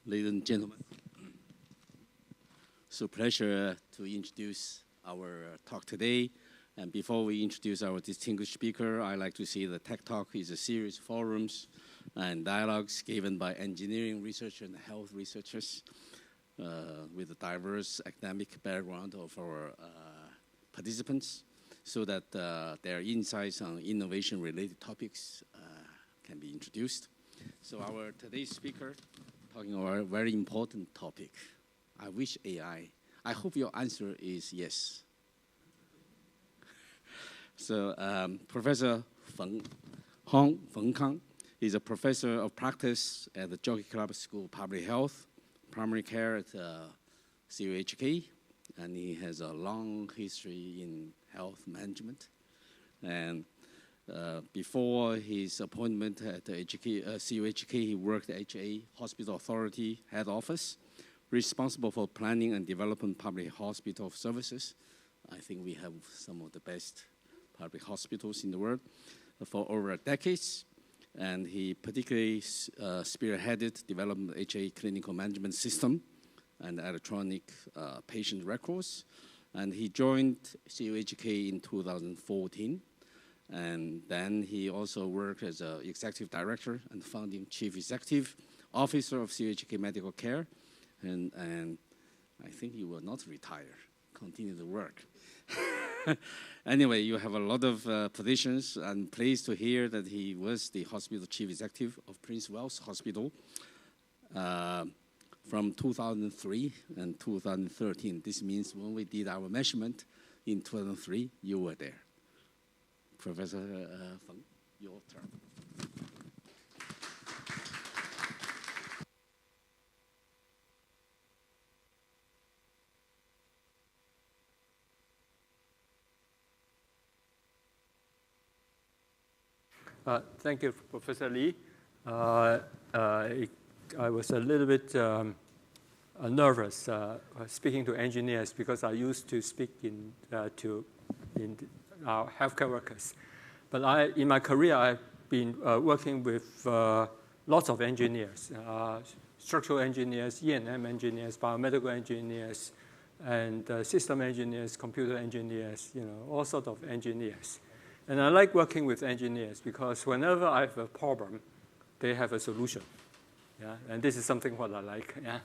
Ladies and gentlemen, so pleasure to introduce our talk today. And before we introduce our distinguished speaker, I'd like to say that Tech Talk is a series of forums and dialogues given by engineering researchers and health researchers with a diverse academic background of our participants, so that their insights on innovation-related topics can be introduced. So our today's speaker talking about a very important topic. I wish AI. I hope your answer is yes. So Professor Fung is a professor of practice at the Jockey Club School of Public Health, Primary Care at HKAE, and he has a long history in health management. And before his appointment at the CUHK, he worked at HKAE Hospital Authority Head Office, responsible for planning and development public hospital services. I think we have some of the best public hospitals in the world for over decades. And he particularly spearheaded development of HKAE clinical management system and electronic patient records. And he joined CUHK in 2014. And then he also worked as an executive director and founding chief executive officer of CUHK Medical Care. And I think he will not retire, continue to work. Anyway, you have a lot of positions. I'm pleased to hear that he was the hospital chief executive of Prince Wales Hospital from 2003 and 2013. This means when we did our measurement in 2003, you were there. Professor Fung, your turn. Thank you, Professor Lee. I was a little bit nervous speaking to engineers because I used to speak to our healthcare workers. But in my career, I've been working with lots of engineers, structural engineers, E&M engineers, biomedical engineers, and system engineers, computer engineers, all sorts of engineers. And I like working with engineers because whenever I have a problem, they have a solution. Yeah? And this is something what I like. Yeah?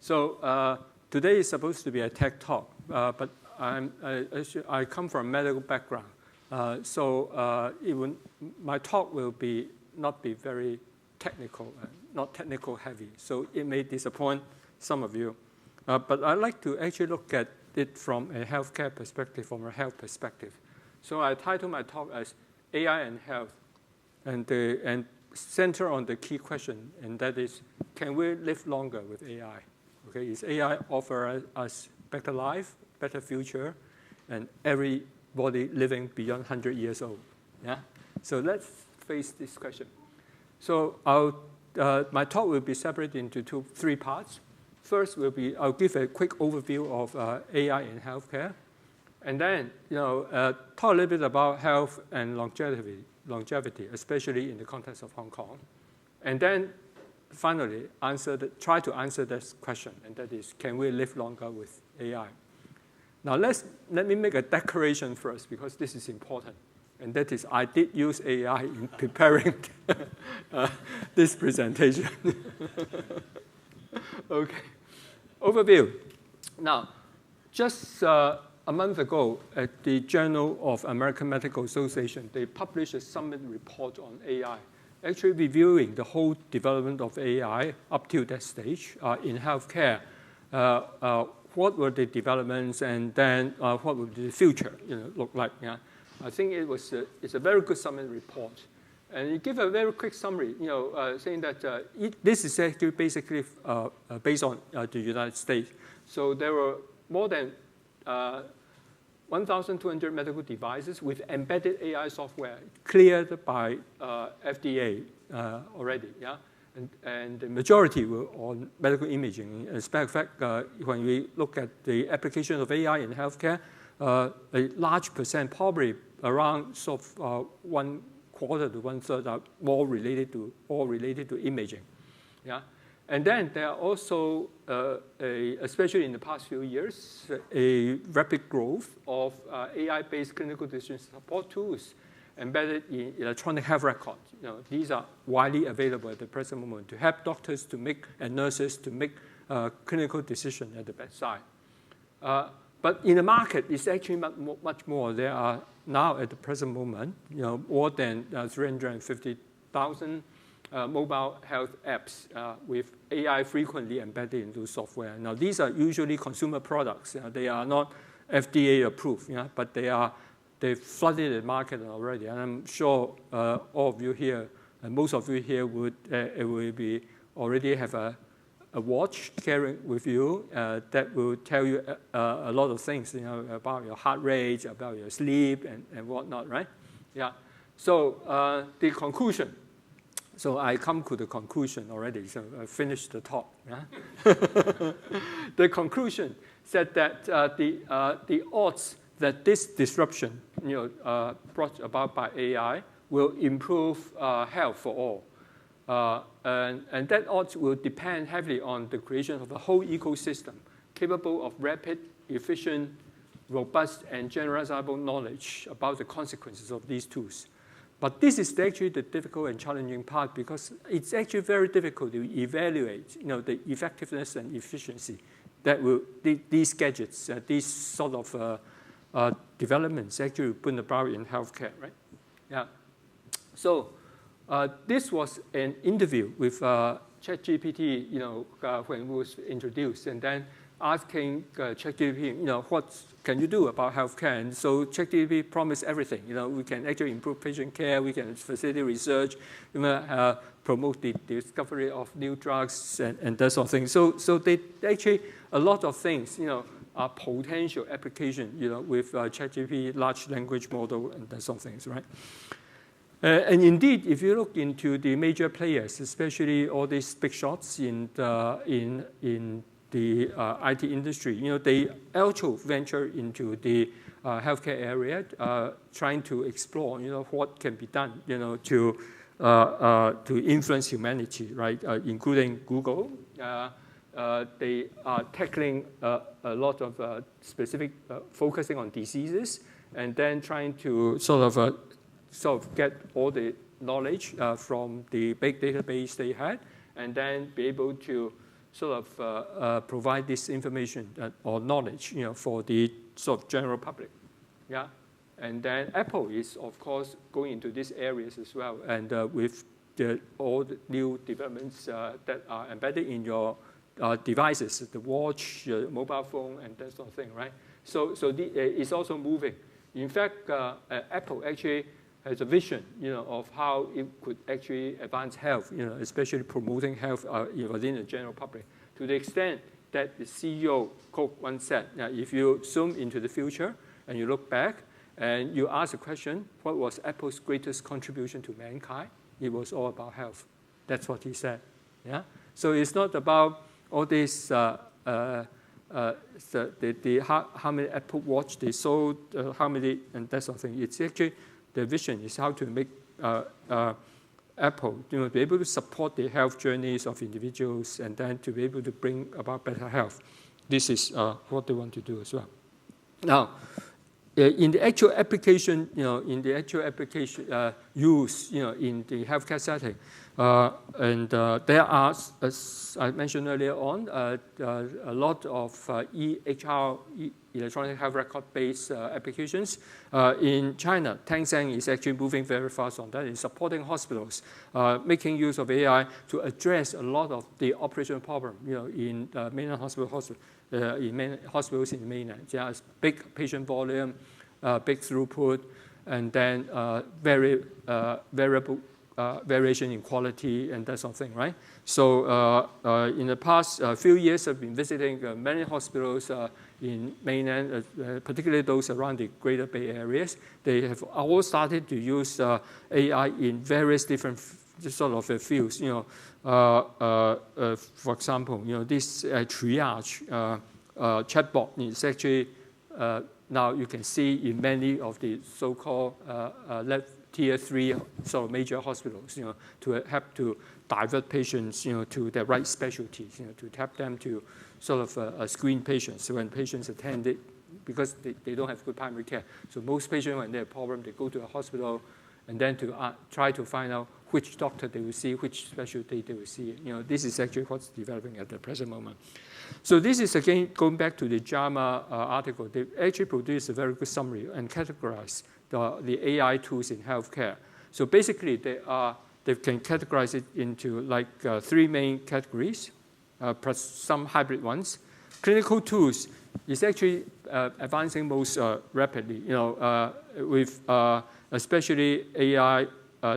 So today is supposed to be a tech talk, but I come from a medical background. So even my talk will not be very technical, not technical heavy. So it may disappoint some of you. But I like to actually look at it from a healthcare perspective, from a health perspective. So I title my talk as AI and Health, and center on the key question, and that is, can we live longer with AI? Okay, is AI offer us better life, better future, and everybody living beyond 100 years old? Yeah. So let's face this question. So my talk will be separated into three parts. First I'll give a quick overview of AI in healthcare. And then, talk a little bit about health and longevity, especially in the context of Hong Kong. And then, finally, try to answer this question, and that is, can we live longer with AI? Now, let me make a declaration first, because this is important. And that is, I did use AI in preparing this presentation. Okay. Overview. Now, just a month ago, at the Journal of American Medical Association, they published a summit report on AI, actually reviewing the whole development of AI up to that stage in healthcare. What were the developments, and then what would the future look like? Yeah? I think it's a very good summit report. And it gives a very quick summary, saying that this is actually basically based on the United States. So there were more than 1,200 medical devices with embedded AI software cleared by FDA already, yeah? And the majority were on medical imaging. As a matter of fact, when we look at the application of AI in healthcare, a large percent, probably around sort of 1/4 to 1/3, are more related to imaging. Yeah? And then there are also, especially in the past few years, a rapid growth of AI-based clinical decision support tools embedded in electronic health records. These are widely available at the present moment to help doctors to make and nurses to make clinical decisions at the bedside. But in the market, it's actually much more. There are now at the present moment, more than 350,000 mobile health apps with AI frequently embedded into software. Now, these are usually consumer products. They are not FDA approved, but they've flooded the market already. And I'm sure all of you here, and most of you here will be already have a watch carrying with you that will tell you a lot of things, about your heart rate, about your sleep, and whatnot, right? Yeah. So the conclusion. So I come to the conclusion already. So I finished the talk. Yeah? The conclusion said that the odds that this disruption, brought about by AI, will improve health for all. And that odds will depend heavily on the creation of a whole ecosystem capable of rapid, efficient, robust, and generalizable knowledge about the consequences of these tools. But this is actually the difficult and challenging part because it's actually very difficult to evaluate, the effectiveness and efficiency that will these gadgets, these sort of developments actually bring about in healthcare, right? Yeah. So this was an interview with ChatGPT, when it was introduced, and then asking ChatGPT, what can you do about healthcare? And so ChatGPT promised everything. We can actually improve patient care, we can facilitate research, promote the discovery of new drugs, and that sort of thing. So they actually, a lot of things, are potential application, with ChatGPT, large language model, and that sort of things, right? And indeed, if you look into the major players, especially all these big shots in the IT industry, they also venture into the healthcare area, trying to explore, what can be done, to influence humanity, right? Including Google. They are tackling a lot of specific, focusing on diseases, and then trying to sort of get all the knowledge from the big database they had, and then be able to sort of provide this information or knowledge, for the sort of general public. Yeah. And then Apple is, of course, going into these areas as well, and with all the new developments that are embedded in your devices, the watch, your mobile phone, and that sort of thing, right? So it's also moving. In fact, Apple actually has a vision, of how it could actually advance health, especially promoting health within the general public, to the extent that the CEO Cook once said, if you zoom into the future and you look back and you ask a question, what was Apple's greatest contribution to mankind? It was all about health. That's what he said. Yeah. So it's not about all this how many Apple Watch they sold, how many, and that sort of thing. It's actually the vision is how to make Apple, be able to support the health journeys of individuals, and then to be able to bring about better health. This is what they want to do as well. Now, in the actual application, use, in the healthcare setting, and there are, as I mentioned earlier on, a lot of EHR, electronic health record-based applications. In China, Tencent is actually moving very fast on that. It's supporting hospitals, making use of AI to address a lot of the operational problem, in mainland hospitals in mainland. There's big patient volume, big throughput, and then very variable variation in quality and that sort of thing, right? So in the past few years, I've been visiting many hospitals in mainland, particularly those around the Greater Bay Areas. They have all started to use AI in various different sort of fields. For example, this triage chatbot is actually now you can see in many of the so-called tier 3 sort of major hospitals, to help to divert patients, to the right specialties, to help them to sort of screen patients. So when patients attend it, because they don't have good primary care. So most patients, when they have a problem, they go to a hospital and then to try to find out which doctor they will see, which specialty they will see. This is actually what's developing at the present moment. So this is, again, going back to the JAMA article. They actually produced a very good summary and categorized the AI tools in healthcare. So basically, they can categorize it into like 3 main categories, plus some hybrid ones. Clinical tools is actually advancing most rapidly, with especially AI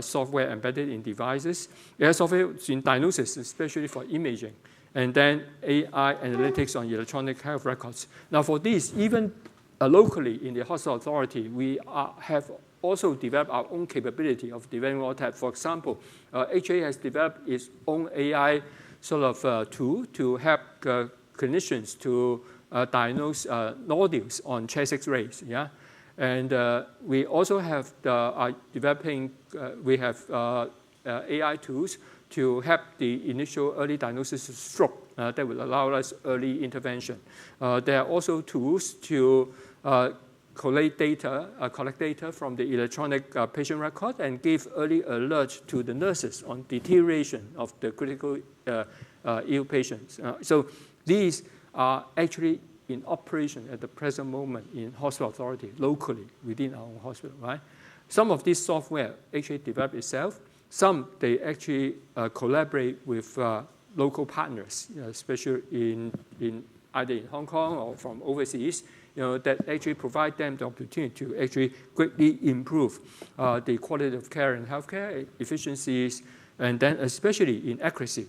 software embedded in devices. AI software in diagnosis, especially for imaging, and then AI analytics on electronic health records. Now, for this, even locally in the hospital authority, we have also developed our own capability of developing all that. For example, HKAE has developed its own AI sort of tool to help clinicians to diagnose nodules on chest X-rays. Yeah, and we also have developing. We have AI tools to help the initial early diagnosis of stroke that will allow us early intervention. There are also tools to collect data from the electronic patient record and give early alert to the nurses on deterioration of the critical ill patients. So these are actually in operation at the present moment in hospital authority locally within our own hospital, right? Some of this software actually developed itself. Some they actually collaborate with local partners, especially in either in Hong Kong or from overseas, that actually provide them the opportunity to actually greatly improve the quality of care and healthcare efficiencies, and then especially in accuracy,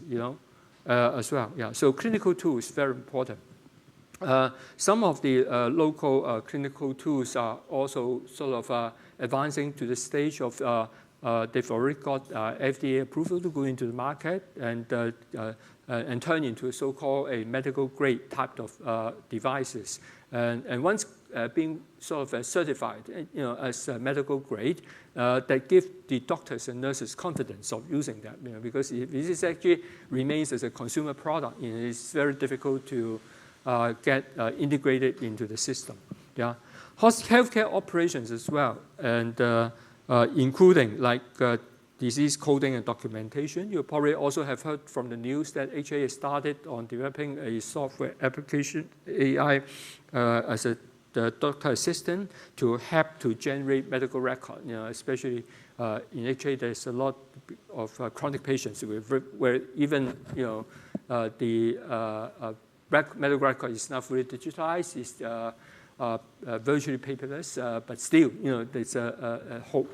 as well. Yeah. So clinical tools is very important. Some of the local clinical tools are also sort of advancing to the stage of they've already got FDA approval to go into the market and turn into so-called a medical grade type of devices. And once being sort of certified, as medical grade, that give the doctors and nurses confidence of using that, because if this actually remains as a consumer product, it's very difficult to get integrated into the system. Yeah, healthcare operations as well, and including like disease coding and documentation. You probably also have heard from the news that HKAE has started on developing a software application, AI, as the doctor assistant to help to generate medical record. Especially in HKAE, there's a lot of chronic patients where even the medical record is not fully digitized. It's virtually paperless, but still, there's a hope.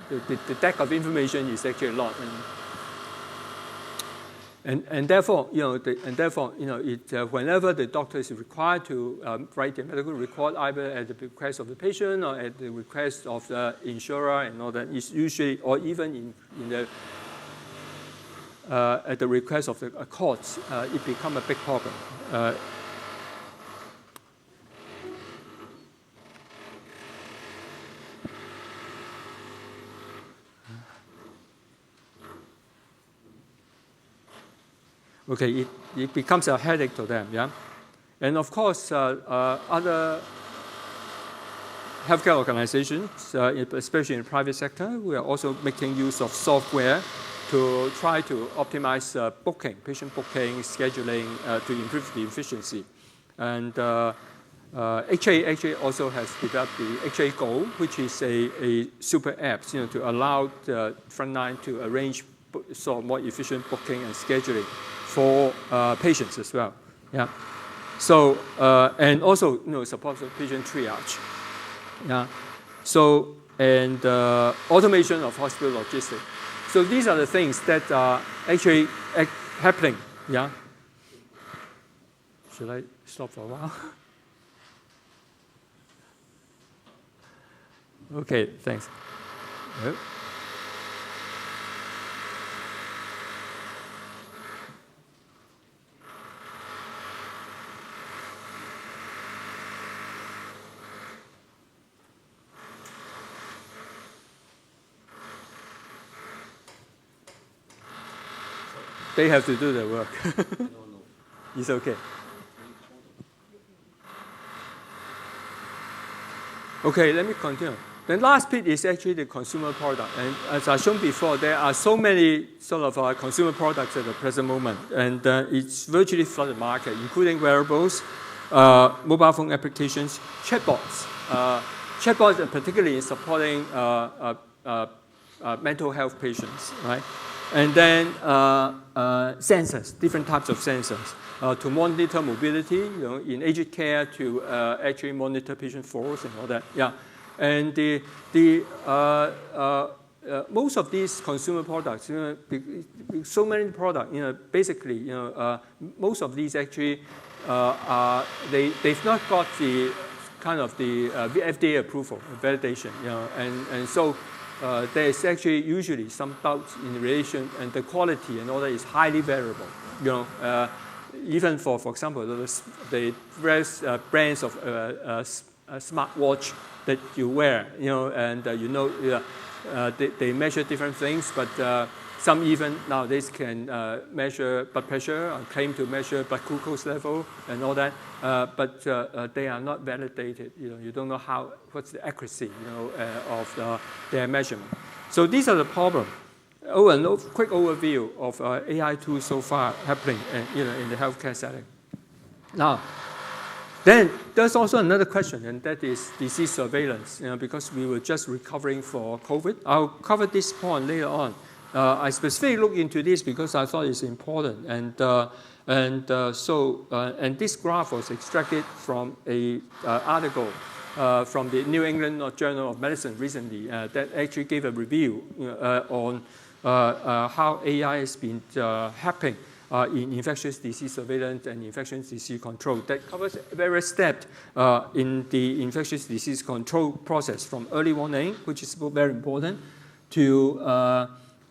The deck of information is actually a lot, and therefore, whenever the doctor is required to write a medical record, either at the request of the patient or at the request of the insurer and all that, is usually, or even in the at the request of the courts, it becomes a big problem. Okay, it becomes a headache to them, yeah? And of course, other healthcare organizations, especially in the private sector, we are also making use of software to try to optimize booking, patient booking, scheduling, to improve the efficiency. And HKAE actually also has developed the HKAE Go, which is a super app, to allow the frontline to arrange sort of more efficient booking and scheduling for patients as well. Yeah. So and also supports patient triage. Yeah. So and automation of hospital logistics. So these are the things that are actually happening. Yeah. Should I stop for a while? Okay. Thanks. Yep. they have to do the work. No. It's okay. Okay, let me continue. The last bit is actually the consumer product. And as I shown before, there are so many sort of consumer products at the present moment. And it's virtually flooded the market, including wearables, mobile phone applications, chatbots. Chatbots are particularly in supporting mental health patients, right? And then sensors, different types of sensors. To monitor mobility, in aged care, to actually monitor patient flows and all that. Yeah, and most of these consumer products, so many products, basically, most of these actually they've not got the kind of the FDA approval, validation, and so there is actually usually some doubts in relation, and the quality and all that is highly variable, even for example, the various brands of smartwatch that you wear, and they measure different things, but some even nowadays can measure blood pressure, or claim to measure blood glucose level and all that, but they are not validated. You don't know what's the accuracy, of their measurement. So these are the problems. A quick overview of AI tools so far happening, in the healthcare setting. Now, then there's also another question, and that is disease surveillance. Because we were just recovering for COVID. I'll cover this point later on. I specifically looked into this because I thought it's important, and this graph was extracted from a article from the New England Journal of Medicine recently that actually gave a review on how AI has been happening in infectious disease surveillance and infectious disease control. That covers various steps in the infectious disease control process, from early warning, which is very important, to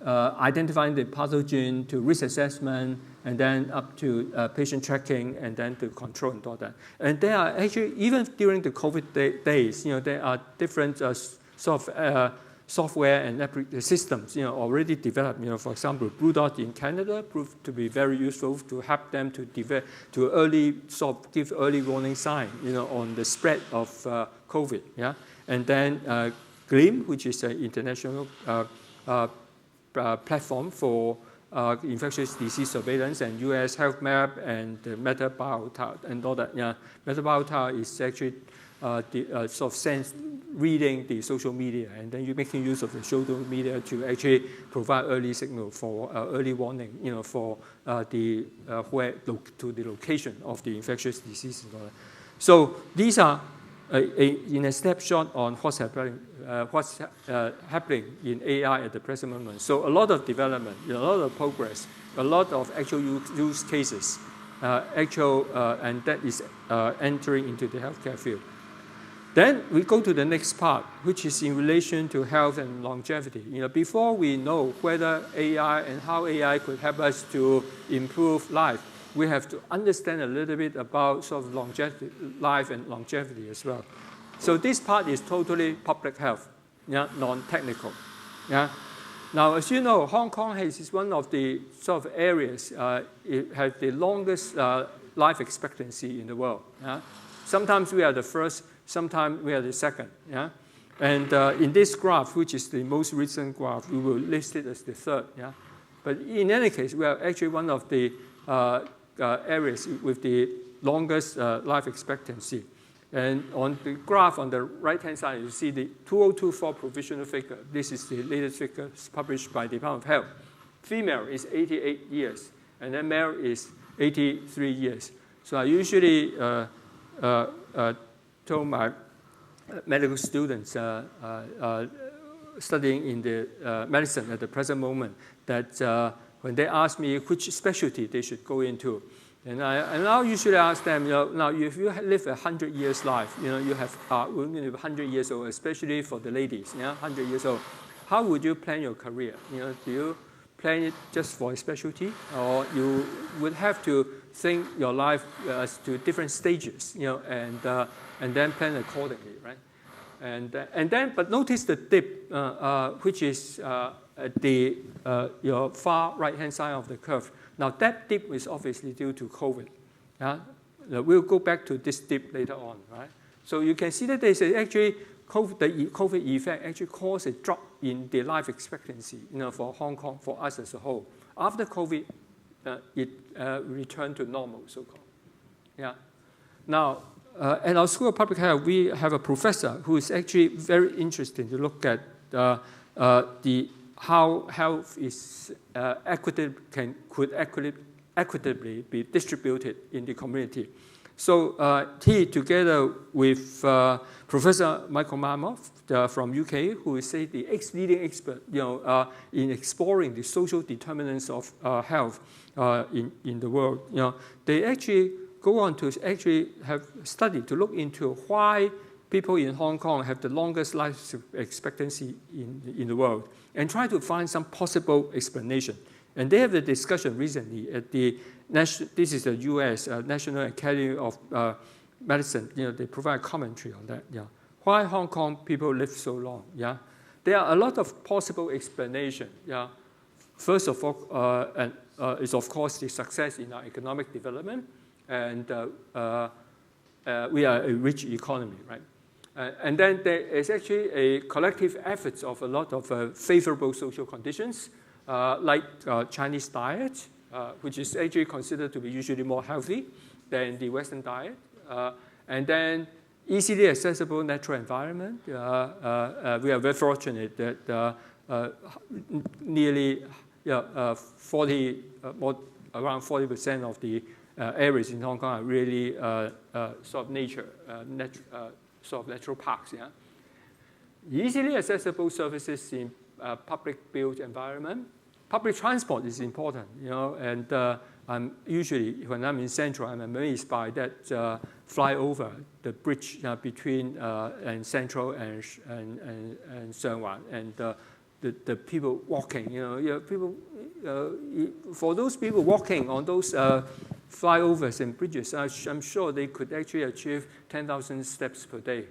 identifying the pathogen, to risk assessment, and then up to patient tracking, and then to control and all that. And there are actually, even during the COVID days, there are different sort of software and systems, already developed. For example, Blue Dot in Canada proved to be very useful to help them to give early warning sign, on the spread of COVID. Yeah, and then GLIM, which is an international platform for infectious disease surveillance, and US Health Map, and Meta Biota and all that. Yeah, Meta Biota is actually sort of reading the social media, and then you're making use of the social media to actually provide early signal for early warning, for the location of the infectious disease and all that. So these are in a snapshot on what's happening in AI at the present moment. So a lot of development, a lot of progress, a lot of actual use cases, and that is entering into the healthcare field. Then we go to the next part, which is in relation to health and longevity. Before we know whether AI and how AI could help us to improve life, we have to understand a little bit about sort of life and longevity as well. So this part is totally public health, non-technical. Yeah. Now, as you know, Hong Kong is one of the sort of areas it has the longest life expectancy in the world. Yeah? Sometimes we are the first, sometimes we are the second. Yeah? And in this graph, which is the most recent graph, we will list it as the third. Yeah? But in any case, we are actually one of the areas with the longest life expectancy. And on the graph on the right-hand side, you see the 2024 provisional figure. This is the latest figure published by the Department of Health. Female is 88 years, and then male is 83 years. So I usually told my medical students studying in the medicine at the present moment that when they ask me which specialty they should go into, and I usually ask them, now if you live 100 years life, you have 100 years old, especially for the ladies, 100 years old, how would you plan your career? Do you plan it just for a specialty, or you would have to think your life as to different stages, and then plan accordingly, right? And then, but notice the dip, which is at the your far right-hand side of the curve. Now, that dip is obviously due to COVID. Yeah? We'll go back to this dip later on, right? So you can see that there's actually the COVID effect actually caused a drop in the life expectancy, for Hong Kong, for us as a whole. After COVID, it returned to normal, so-called. Yeah. Now, at our School of Public Health, we have a professor who is actually very interested to look at how health is could equitably be distributed in the community. So he, together with Professor Michael Marmot from UK, who is the leading expert, in exploring the social determinants of health in the world, they actually go on to actually have studied to look into why people in Hong Kong have the longest life expectancy in the world, and try to find some possible explanation. And they have the discussion recently at the this is the U.S. National Academy of Medicine. They provide commentary on that. Yeah, why Hong Kong people live so long? Yeah, there are a lot of possible explanations. Yeah, first of all, is of course the success in our economic development, and we are a rich economy, right? And then there is actually a collective efforts of a lot of favorable social conditions, like Chinese diet, which is actually considered to be usually more healthy than the Western diet. And then easily accessible natural environment. We are very fortunate that nearly around 40% of the areas in Hong Kong are really sort of natural parks. Yeah, easily accessible services in public built environment. Public transport is important, and I'm usually, when I'm in Central, I'm amazed by that flyover, the bridge between and Central and Sheung Wan, and the people walking, for those people walking on those flyovers and bridges, I'm sure they could actually achieve 10,000 steps per day.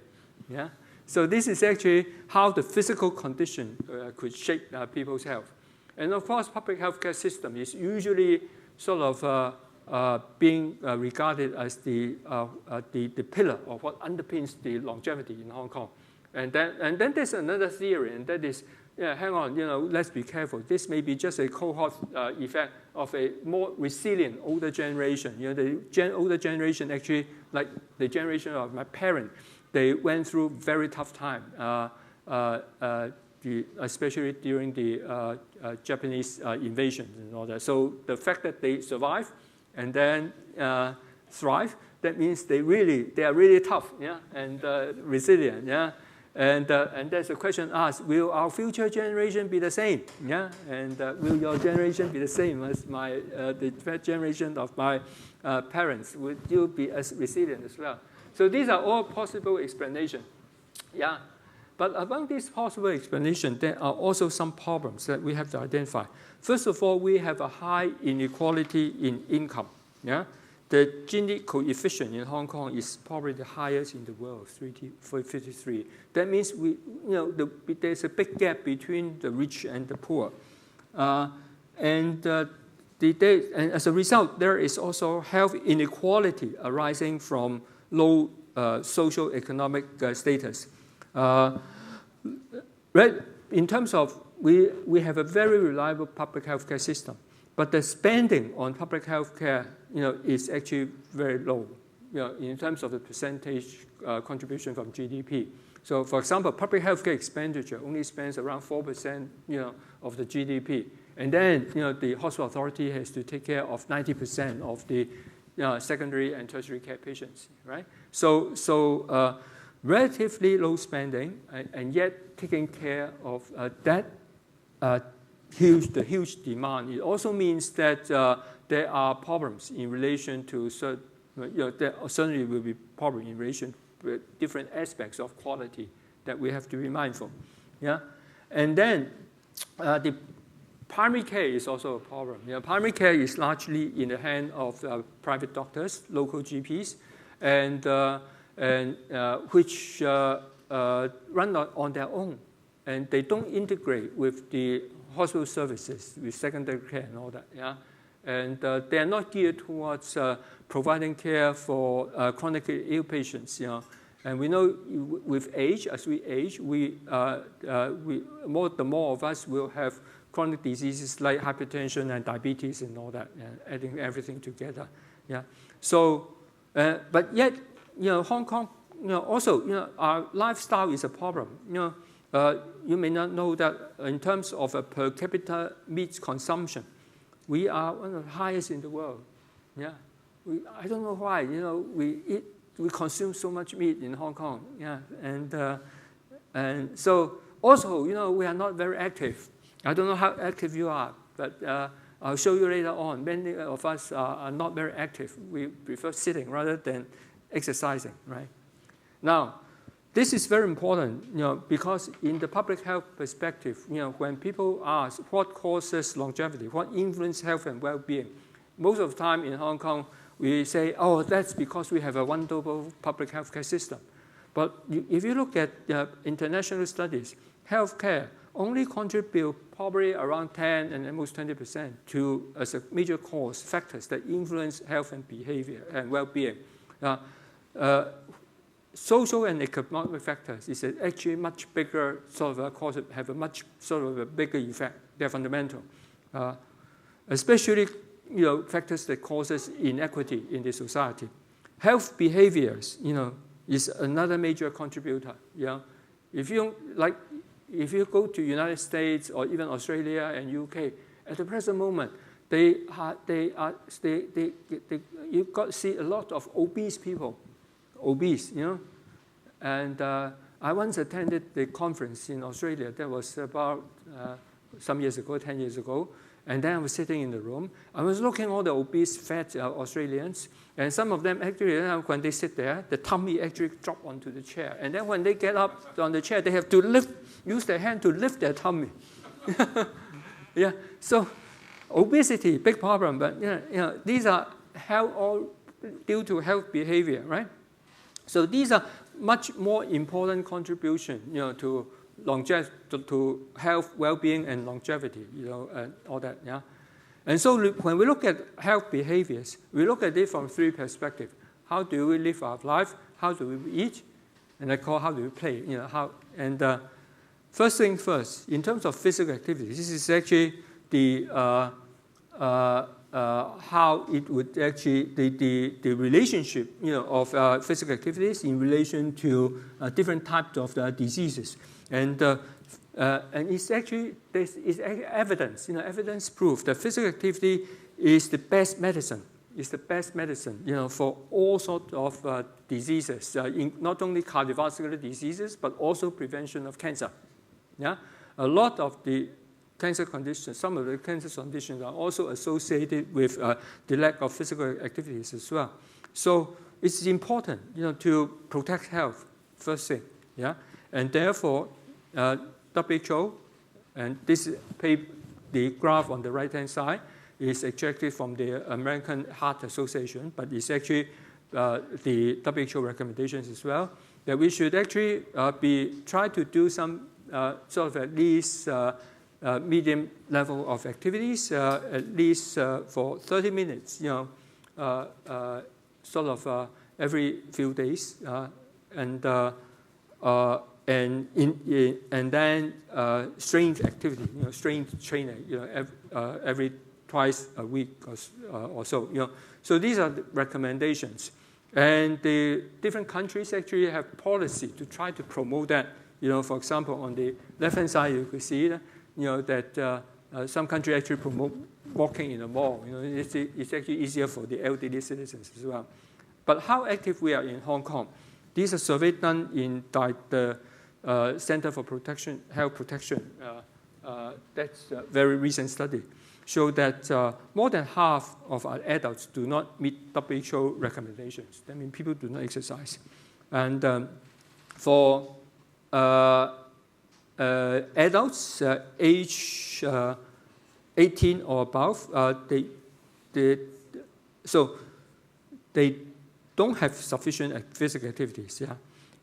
Yeah, so this is actually how the physical condition could shape people's health. And of course, public healthcare system is usually sort of being regarded as the pillar of what underpins the longevity in Hong Kong. And then there's another theory, and that is, hang on, let's be careful. This may be just a cohort effect of a more resilient older generation. The older generation actually, like the generation of my parents, they went through very tough time. Especially during the Japanese invasion and all that. So the fact that they survive and then thrive, that means they are really tough, yeah, and resilient, yeah. And there's a question asked: will our future generation be the same? Yeah, and will your generation be the same as the generation of my parents? Would you be as resilient as well? So these are all possible explanations. Yeah. But among these possible explanations, there are also some problems that we have to identify. First of all, we have a high inequality in income. Yeah? The Gini coefficient in Hong Kong is probably the highest in the world, 53. That means there's a big gap between the rich and the poor. And as a result, there is also health inequality arising from low social economic status. In terms of, we have a very reliable public health care system, but the spending on public health care, is actually very low, in terms of the percentage contribution from GDP. So, for example, public health care expenditure only spends around 4%, of the GDP, and then, the hospital authority has to take care of 90% of the secondary and tertiary care patients, right? So relatively low spending, and yet taking care of the huge demand. It also means that there are problems in relation to there certainly will be problems in relation to different aspects of quality that we have to be mindful. Yeah, and then the primary care is also a problem. Primary care is largely in the hand of private doctors, local GPs, and which run on their own, and they don't integrate with the hospital services with secondary care and all that, yeah? And they are not geared towards providing care for chronically ill patients, you know. And we know with age, as we age, the more of us will have chronic diseases like hypertension and diabetes and all that, adding everything together, yeah. So, but yet, you know, Hong Kong, you know, also, you know, our lifestyle is a problem, you know. You may not know that in terms of a per capita meat consumption, we are one of the highest in the world. Yeah, I don't know why. You know, we consume so much meat in Hong Kong. Yeah, and so also, you know, we are not very active. I don't know how active you are, but I'll show you later on. Many of us are not very active. We prefer sitting rather than exercising. Right now. This is very important, you know, because in the public health perspective, you know, when people ask what causes longevity, what influences health and well-being, most of the time in Hong Kong, we say, oh, that's because we have a wonderful public health care system. But if you look at international studies, healthcare only contribute probably around 10 and almost 20% to as a major cause factors that influence health and behavior and well-being. Social and economic factors is actually much bigger sort of a cause, have a much sort of a bigger effect. They're fundamental, especially, you know, factors that causes inequity in the society. Health behaviors, you know, is another major contributor. You know, if you go to United States or even Australia and UK, at the present moment, you've got to see a lot of obese people. Obese, you know, and I once attended the conference in Australia. That was about some years ago, 10 years ago, and then I was sitting in the room. I was looking at all the obese, fat Australians, and some of them actually, when they sit there, the tummy actually drop onto the chair, and then when they get up on the chair, they have to use their hand to lift their tummy. Yeah, so obesity, big problem, but you know, these are all due to health behavior, right? So these are much more important contribution, you know, to longevity, to health, well-being, and longevity, you know, and all that, yeah. And so when we look at health behaviors, we look at it from three perspectives: how do we live our life? How do we eat? And I call how do we play? You know how. And first thing first, in terms of physical activity, this is actually the how it would actually, the relationship, you know, of physical activities in relation to different types of diseases. And it's actually, there's evidence, you know, evidence proof that physical activity is the best medicine. It's the best medicine, you know, for all sorts of diseases, not only cardiovascular diseases, but also prevention of cancer. Yeah, a lot of the cancer conditions, some of the cancer conditions are also associated with the lack of physical activities as well. So it's important, you know, to protect health, first thing, yeah? And therefore, WHO, and this the graph on the right-hand side is extracted from the American Heart Association, but it's actually the WHO recommendations as well, that we should actually try to do some sort of at least medium level of activities, at least for 30 minutes, you know, sort of every few days, and then strength activity, you know, strength training, you know, every twice a week or so, you know. So these are the recommendations, and the different countries actually have policy to try to promote that. You know, for example, on the left-hand side, you could see, you know, that some countries actually promote walking in the mall. You know, it's actually easier for the elderly citizens as well. But how active we are in Hong Kong? These are surveys done in the Center for Health Protection. That's a very recent study. Show that more than half of our adults do not meet WHO recommendations. That means people do not exercise. And for adults age 18 or above, so they don't have sufficient physical activities. Yeah,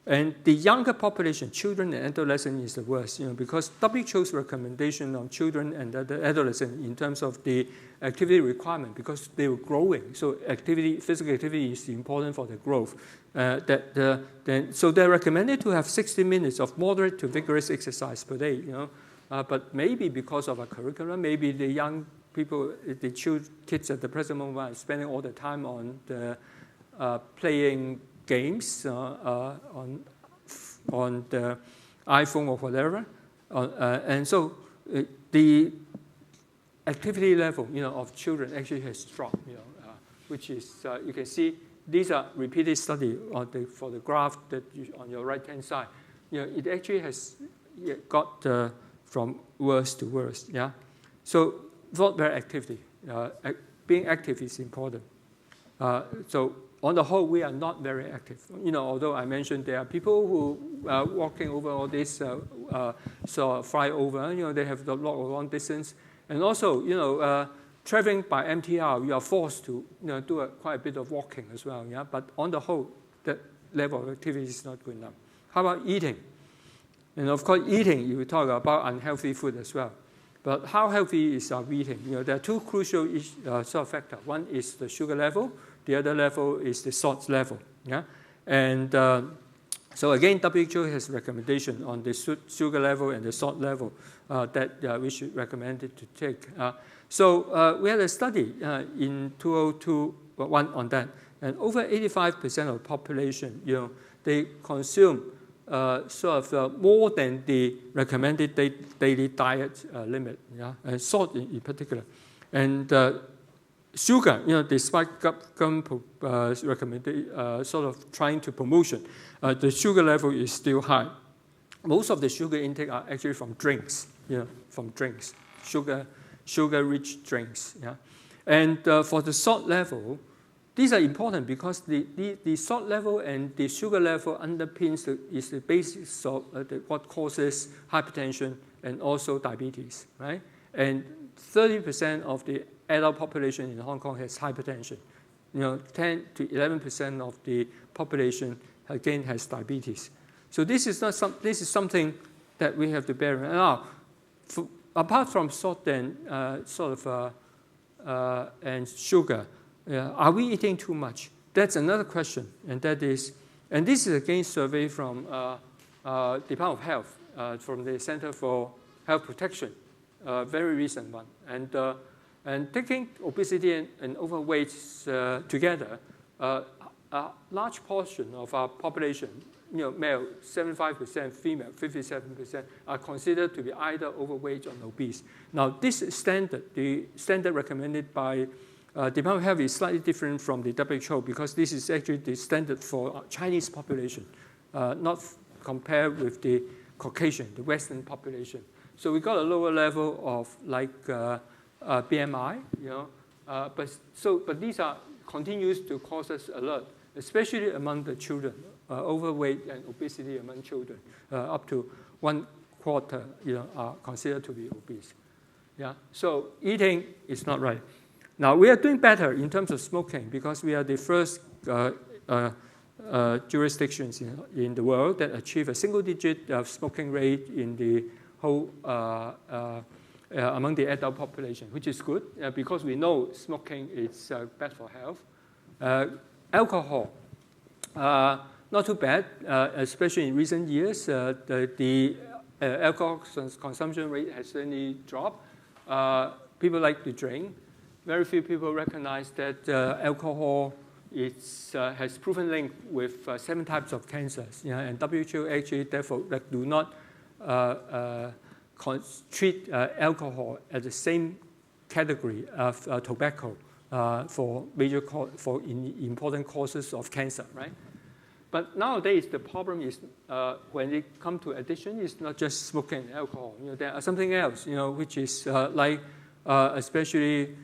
And the younger population, children and adolescents, is the worst, because WHO's recommendation on children and adolescents in terms of the activity requirement, because they were growing, so physical activity is important for the growth. So they're recommended to have 60 minutes of moderate to vigorous exercise per day, but maybe because of a curriculum, maybe the young people, the kids at the present moment are spending all the time on the playing games on the iPhone or whatever, and so the activity level, of children actually has dropped, which is you can see these are repeated study for the graph that on your right-hand side. It actually has got from worse to worse. Yeah, so not very activity. Being active is important. So on the whole, we are not very active. Although I mentioned there are people who are walking over all this, fly over. They have the long distance, and also traveling by MTR, you are forced to do quite a bit of walking as well. Yeah, but on the whole, that level of activity is not good enough. How about eating? And of course, eating, you talk about unhealthy food as well. But how healthy is our eating? There are two crucial sort of factors. One is the sugar level. The other level is the salt level. Yeah, and so again, WHO has recommendation on the sugar level and the salt level that we should recommend it to take. So we had a study in 2021 on that, and over 85% of the population, they consume sort of more than the recommended daily diet limit, and salt in particular. And sugar, despite government recommended sort of trying to promotion, the sugar level is still high. Most of the sugar intake are actually from drinks, sugar-rich drinks. Yeah, and for the salt level, these are important because the salt level and the sugar level underpins is the basis of what causes hypertension and also diabetes, right? And 30% of the adult population in Hong Kong has hypertension. 10 to 11% of the population again has diabetes. So this is something that we have to bear in mind. Now, apart from salt and and sugar, are we eating too much? That's another question, and this is again survey from Department of Health, from the Center for Health Protection, very recent one, and taking obesity and overweight together, a large portion of our population, male 75%, female 57%, are considered to be either overweight or obese. Now, this standard, the standard recommended by Department of Health, is slightly different from the WHO because this is actually the standard for Chinese population, not compared with the Caucasian, the Western population. So we got a lower level of BMI, but these are continues to cause us alert, especially among the children, overweight and obesity among children, up to 1/4, are considered to be obese. Yeah, so eating is not right. Now we are doing better in terms of smoking because we are the first jurisdictions in the world that achieve a single-digit smoking rate in the whole among the adult population, which is good because we know smoking is bad for health. Alcohol, not too bad, especially in recent years. The alcohol consumption rate has certainly dropped. People like to drink. Very few people recognize that alcohol has proven link with 7 types of cancers. And WHO actually therefore do not treat alcohol as the same category of tobacco for important causes of cancer, right? But nowadays the problem is when it comes to addiction, it's not just smoking and alcohol. There are something else, which is especially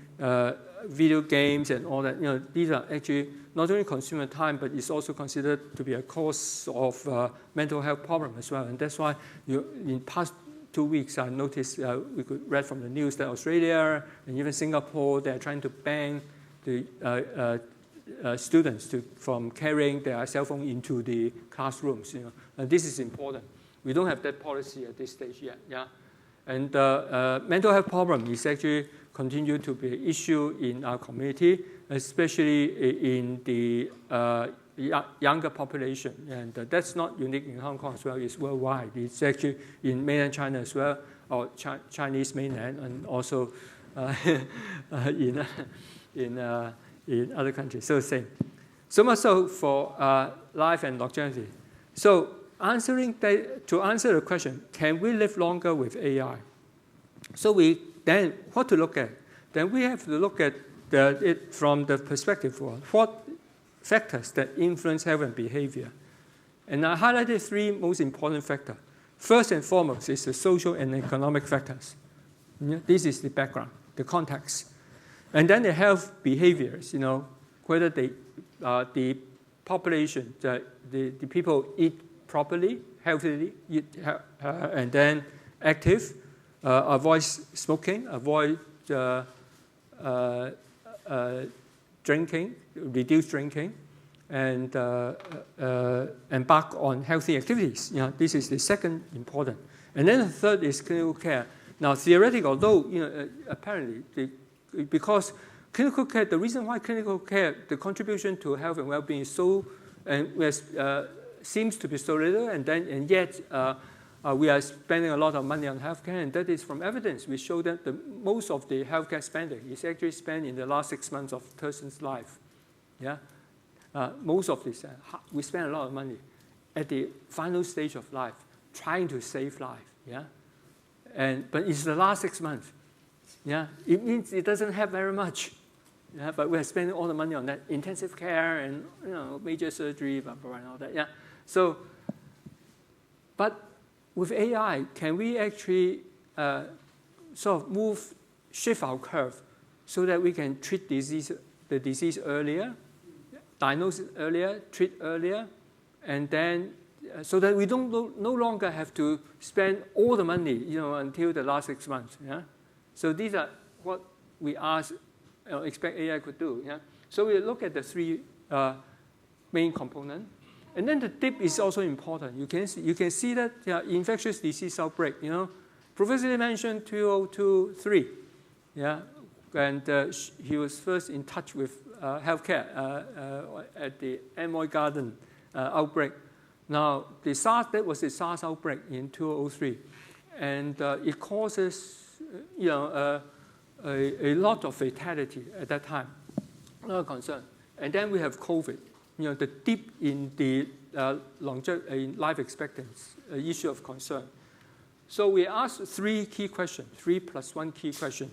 video games and all that. These are actually not only consumer time, but it's also considered to be a cause of mental health problem as well. And that's why in past 2 weeks, I noticed we could read from the news that Australia and even Singapore, they're trying to ban the students from carrying their cell phone into the classrooms. And this is important. We don't have that policy at this stage yet. Yeah, and mental health problem is actually continue to be an issue in our community, especially in the younger population. And that's not unique in Hong Kong as well. It's worldwide. It's actually in mainland China as well, or Chinese mainland, and also in other countries. So same. So much so for life and longevity. So to answer the question, can we live longer with AI? So then what to look at? Then we have to look at it from the perspective of what factors that influence health and behavior. And I highlighted three most important factors. First and foremost is the social and economic factors. This is the background, the context. And then the health behaviors, whether the population, the people eat properly, healthily, and then active, avoid smoking, avoid drinking, reduce drinking, and embark on healthy activities. This is the second important. And then the third is clinical care. Now, theoretically, although apparently, because clinical care, the reason why clinical care, the contribution to health and well-being is so, seems to be so little, and yet we are spending a lot of money on healthcare, and that is from evidence. We show that most of the healthcare spending is actually spent in the last 6 months of a person's life. Yeah, most of this, we spend a lot of money at the final stage of life, trying to save life. Yeah, but it's the last 6 months. Yeah, it means it doesn't have very much. Yeah, but we're spending all the money on that intensive care and major surgery, blah, blah, blah, and all that. Yeah, so, but with AI, can we actually sort of shift our curve so that we can treat the disease earlier, diagnose it earlier, treat earlier, and then so that we don't no longer have to spend all the money, until the last 6 months. Yeah, so these are what we expect AI could do. Yeah, so we look at the three main components. And then the dip is also important. You can see that infectious disease outbreak. Professor Lee mentioned 2023. Yeah, and he was first in touch with healthcare at the Amoy Garden outbreak. Now that was the SARS outbreak in 2003, and it causes a lot of fatality at that time. No concern. And then we have COVID. The dip in the in life expectancy, issue of concern. So we asked 3 key questions, 3 + 1 key question,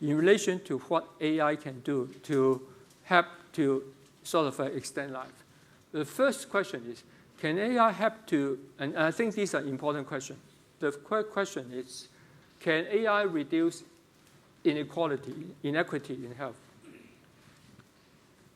in relation to what AI can do to help to sort of extend life. The first question is, can AI help to, and I think these are important questions. The question is, can AI reduce inequity in health?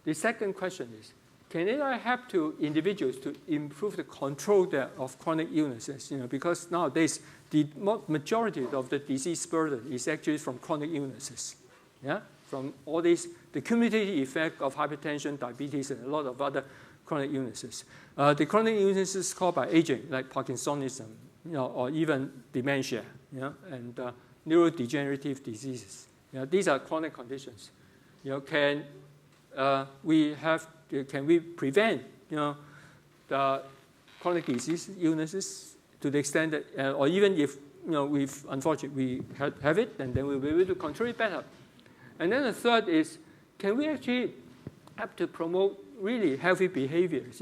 The second question is, can AI help to individuals to improve the control of chronic illnesses? Because nowadays the majority of the disease burden is actually from chronic illnesses. Yeah, from all these, the cumulative effect of hypertension, diabetes, and a lot of other chronic illnesses. The chronic illnesses caused by aging, like Parkinsonism, or even dementia, and neurodegenerative diseases. These are chronic conditions. Can we prevent, the chronic disease illnesses to the extent that, or even if, unfortunately we have it, and then we'll be able to control it better. And then the third is, can we actually have to promote really healthy behaviors?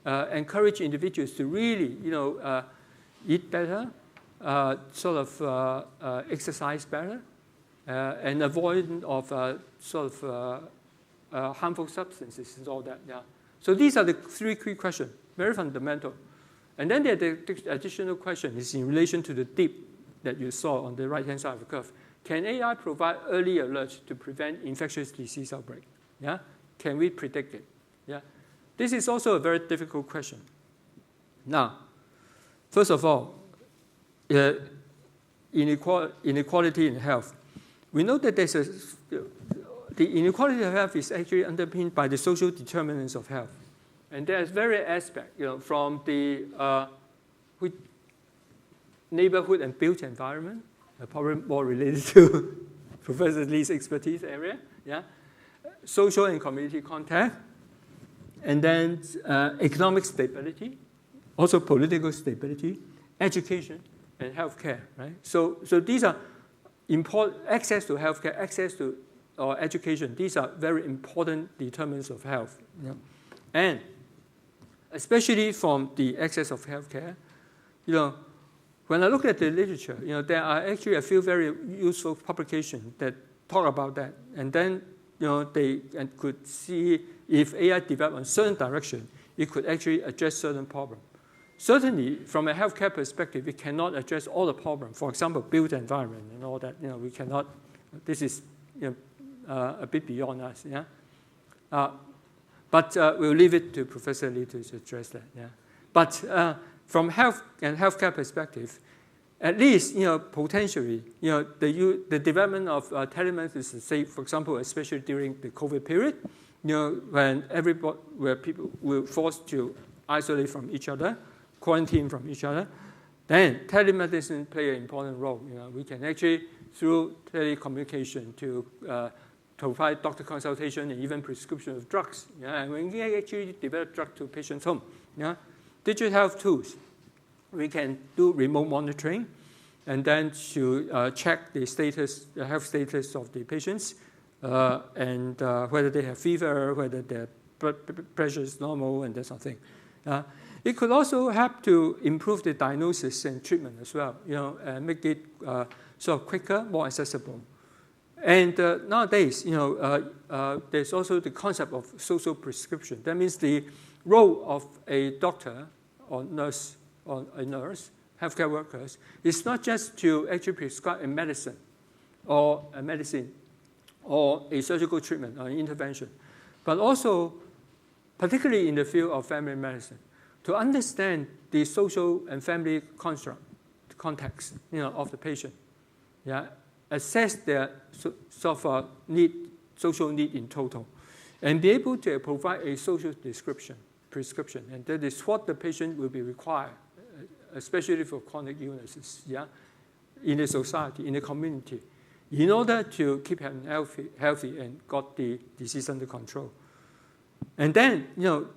Encourage individuals to really, eat better, exercise better, and avoid of harmful substances and all that. Yeah. So these are the 3 key questions, very fundamental. And then the additional question is in relation to the dip that you saw on the right-hand side of the curve. Can AI provide early alerts to prevent infectious disease outbreak? Yeah. Can we predict it? Yeah. This is also a very difficult question. Now, first of all, inequality in health. We know that the inequality of health is actually underpinned by the social determinants of health. And there's various aspects, from the neighborhood and built environment, probably more related to Professor Lee's expertise area, social and community contact, and then economic stability, also political stability, education, and healthcare, right? So these are important. Access to healthcare, access to education. These are very important determinants of health. And especially from the access of healthcare, when I look at the literature, there are actually a few very useful publications that talk about that. And then, they could see if AI developed in a certain direction, it could actually address certain problems. Certainly, from a healthcare perspective, it cannot address all the problems. For example, built environment and all that. We cannot. This is a bit beyond us. But we'll leave it to Professor Lee to address that. But from health and healthcare perspective, at least potentially, the development of telemedicine, say for example, especially during the COVID period, where people were forced to isolate from each other, quarantine from each other, then telemedicine play an important role. We can actually, through telecommunication, to provide doctor consultation and even prescription of drugs. And we can actually develop drugs to patients' home. Digital health tools. We can do remote monitoring, and then to check the status, the health status of the patients, and whether they have fever, whether their blood pressure is normal, and that sort of thing. It could also help to improve the diagnosis and treatment as well, and make it sort of quicker, more accessible. And nowadays, there's also the concept of social prescription. That means the role of a doctor or nurse, healthcare workers, is not just to actually prescribe a medicine or a surgical treatment or an intervention, but also, particularly in the field of family medicine, to understand the social and family context, of the patient, assess their social need in total, and be able to provide a social prescription, and that is what the patient will be required, especially for chronic illnesses, in the society, in the community, in order to keep him healthy and got the disease under control. And then,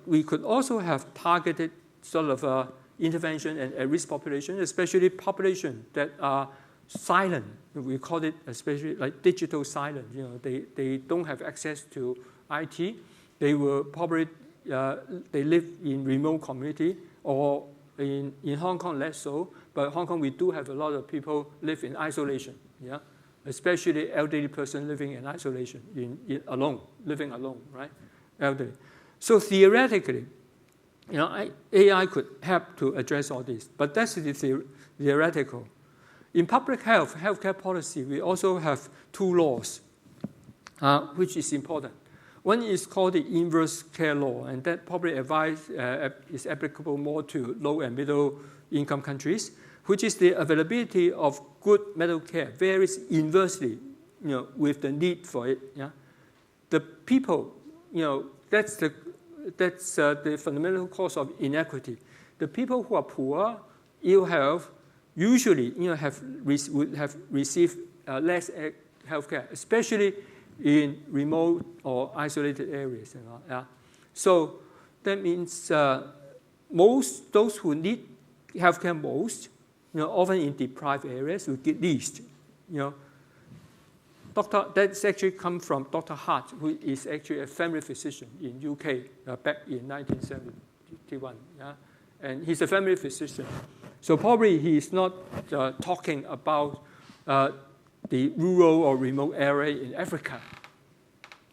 we could also have targeted sort of intervention and at-risk population, especially population that are silent. We call it especially like digital silent. They don't have access to IT. They will probably they live in remote community, or in Hong Kong less so. But Hong Kong, we do have a lot of people live in isolation. Especially elderly person living in isolation, living alone, right? Elderly. So theoretically, AI could help to address all this, but that's the theoretical. In public health, healthcare policy, we also have two laws, which is important. One is called the inverse care law, and that probably is applicable more to low and middle income countries, which is the availability of good medical care varies inversely, with the need for it. The people, that's the fundamental cause of inequity. The people who are poor, ill health, usually would have received less health care, especially in remote or isolated areas. So that means those who need health care most, often in deprived areas, will get least. That's actually come from Dr. Hart, who is actually a family physician in UK back in 1971. And he's a family physician. So probably he's not talking about the rural or remote area in Africa.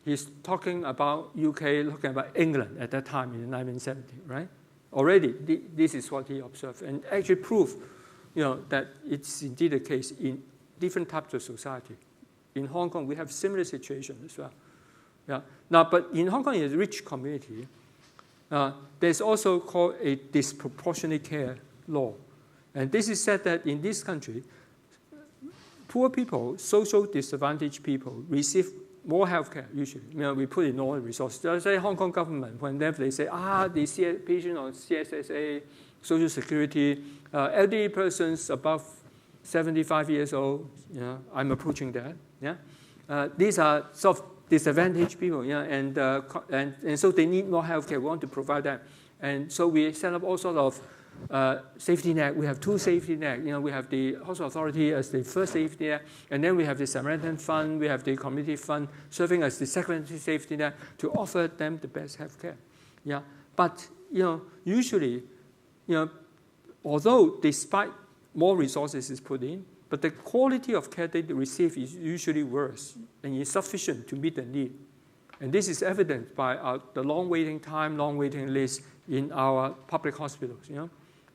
He's talking about UK, talking about England at that time in 1970, right? Already, this is what he observed, and actually proved, that it's indeed the case in different types of society. In Hong Kong, we have similar situation as well. Now, but in Hong Kong, in a rich community, there's also called a disproportionate care law. And this is said that in this country, poor people, social disadvantaged people, receive more healthcare usually. We put in all the resources. Just say Hong Kong government, whenever they say, the patient on CSSA, Social Security, elderly persons above 75 years old, I'm approaching that. These are sort of disadvantaged people, and so they need more healthcare. We want to provide that. And so we set up all sorts of safety net. We have 2 safety net. We have the Hospital Authority as the first safety net, and then we have the Samaritan Fund, we have the Community Fund serving as the second safety net to offer them the best health care. But usually, although despite more resources is put in, but the quality of care they receive is usually worse and insufficient to meet the need. And this is evident by the long waiting time, long waiting list in our public hospitals.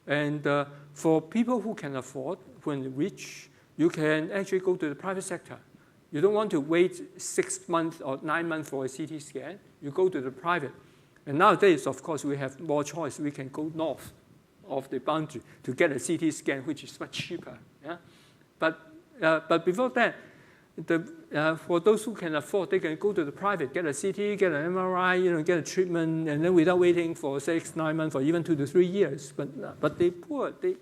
And for people who can afford, when rich, you can actually go to the private sector. You don't want to wait 6 months or 9 months for a CT scan. You go to the private. And nowadays, of course, we have more choice. We can go north of the boundary to get a CT scan, which is much cheaper. But before that, for those who can afford, they can go to the private, get a CT, get an MRI, get a treatment, and then without waiting for 6, 9 months, or even 2 to 3 years. But they poor, they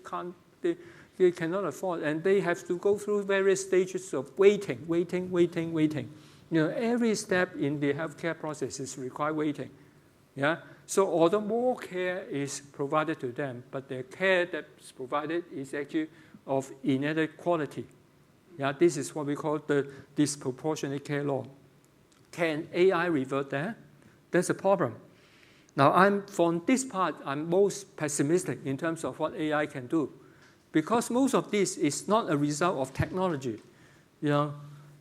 cannot afford, and they have to go through various stages of waiting. Every step in the healthcare process is require waiting. So although more care is provided to them, but the care that's provided is actually of inadequate quality. This is what we call the disproportionate care law. Can AI revert that? That's a problem. Now, from this part, I'm most pessimistic in terms of what AI can do, because most of this is not a result of technology.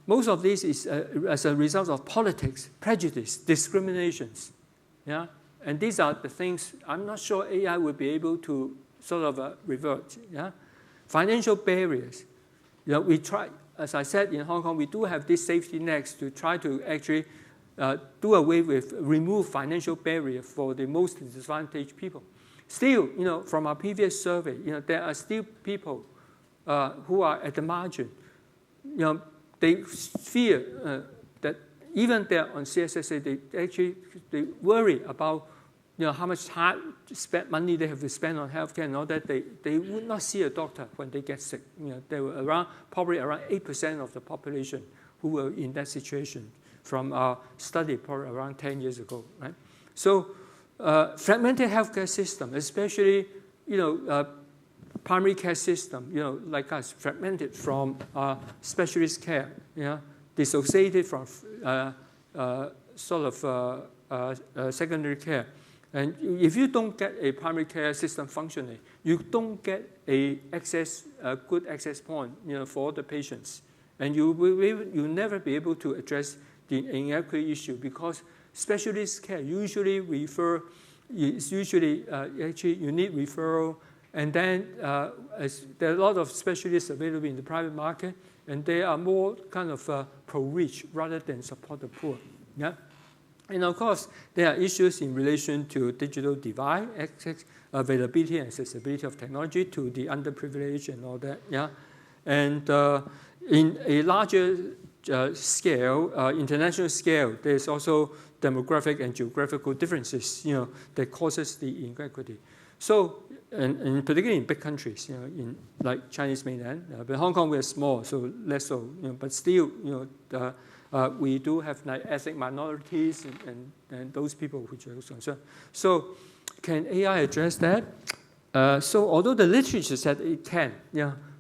Most of this is as a result of politics, prejudice, discriminations. And these are the things I'm not sure AI will be able to sort of revert. Financial barriers. We try, as I said, in Hong Kong, we do have these safety nets to try to actually do away with, remove financial barrier for the most disadvantaged people. Still, from our previous survey, there are still people who are at the margin. They fear that even they're on CSSA, they worry about how much money they have to spend on healthcare and all that. They would not see a doctor when they get sick. There were probably around 8% of the population who were in that situation from our study probably around 10 years ago. Right? So fragmented healthcare system, especially primary care system, like us, fragmented from specialist care, dissociated from secondary care. And if you don't get a primary care system functioning, you don't get a good access point, for the patients, and you'll never be able to address the inequity issue, because specialist care usually actually you need referral, and then there are a lot of specialists available in the private market, and they are more kind of pro-rich rather than support the poor. And of course, there are issues in relation to digital divide, access, availability and accessibility of technology to the underprivileged and all that. And in a larger scale, international scale, there's also demographic and geographical differences, that causes the inequity. So, and particularly in big countries, in like Chinese mainland, but Hong Kong we're small, so less so. But still, we do have like ethnic minorities and those people which are also concerned. So, can AI address that? So, although the literature said it can,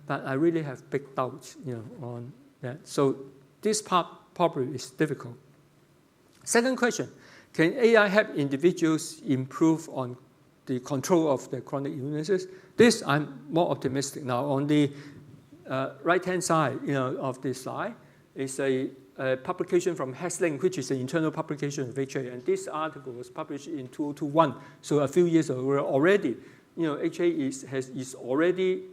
but I really have big doubts, on that. So, this part probably is difficult. Second question: can AI help individuals improve on the control of their chronic illnesses? This I'm more optimistic now. On the right-hand side, of this slide is a publication from HSLink, which is an internal publication of HKAE, and this article was published in 2021. So a few years ago, we're already, HKAE is already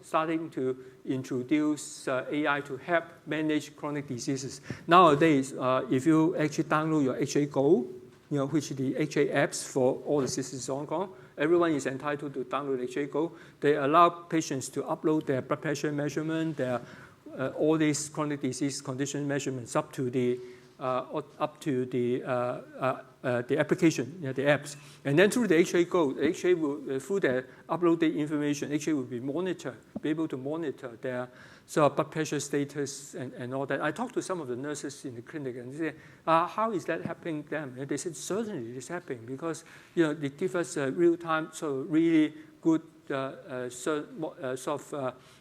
starting to introduce AI to help manage chronic diseases. Nowadays, if you actually download your HKAE Go, which is the HKAE apps for all the citizens in Hong Kong, everyone is entitled to download HKAE Go. They allow patients to upload their blood pressure measurement, their all these chronic disease condition measurements up to the up to the application, the apps. And then through the HKAE Go, the HKAE will, through the uploaded information, HKAE will be able to monitor their sort of blood pressure status and all that. I talked to some of the nurses in the clinic and they say, how is that happening to them? And they said, certainly it's happening because they give us real-time, so really good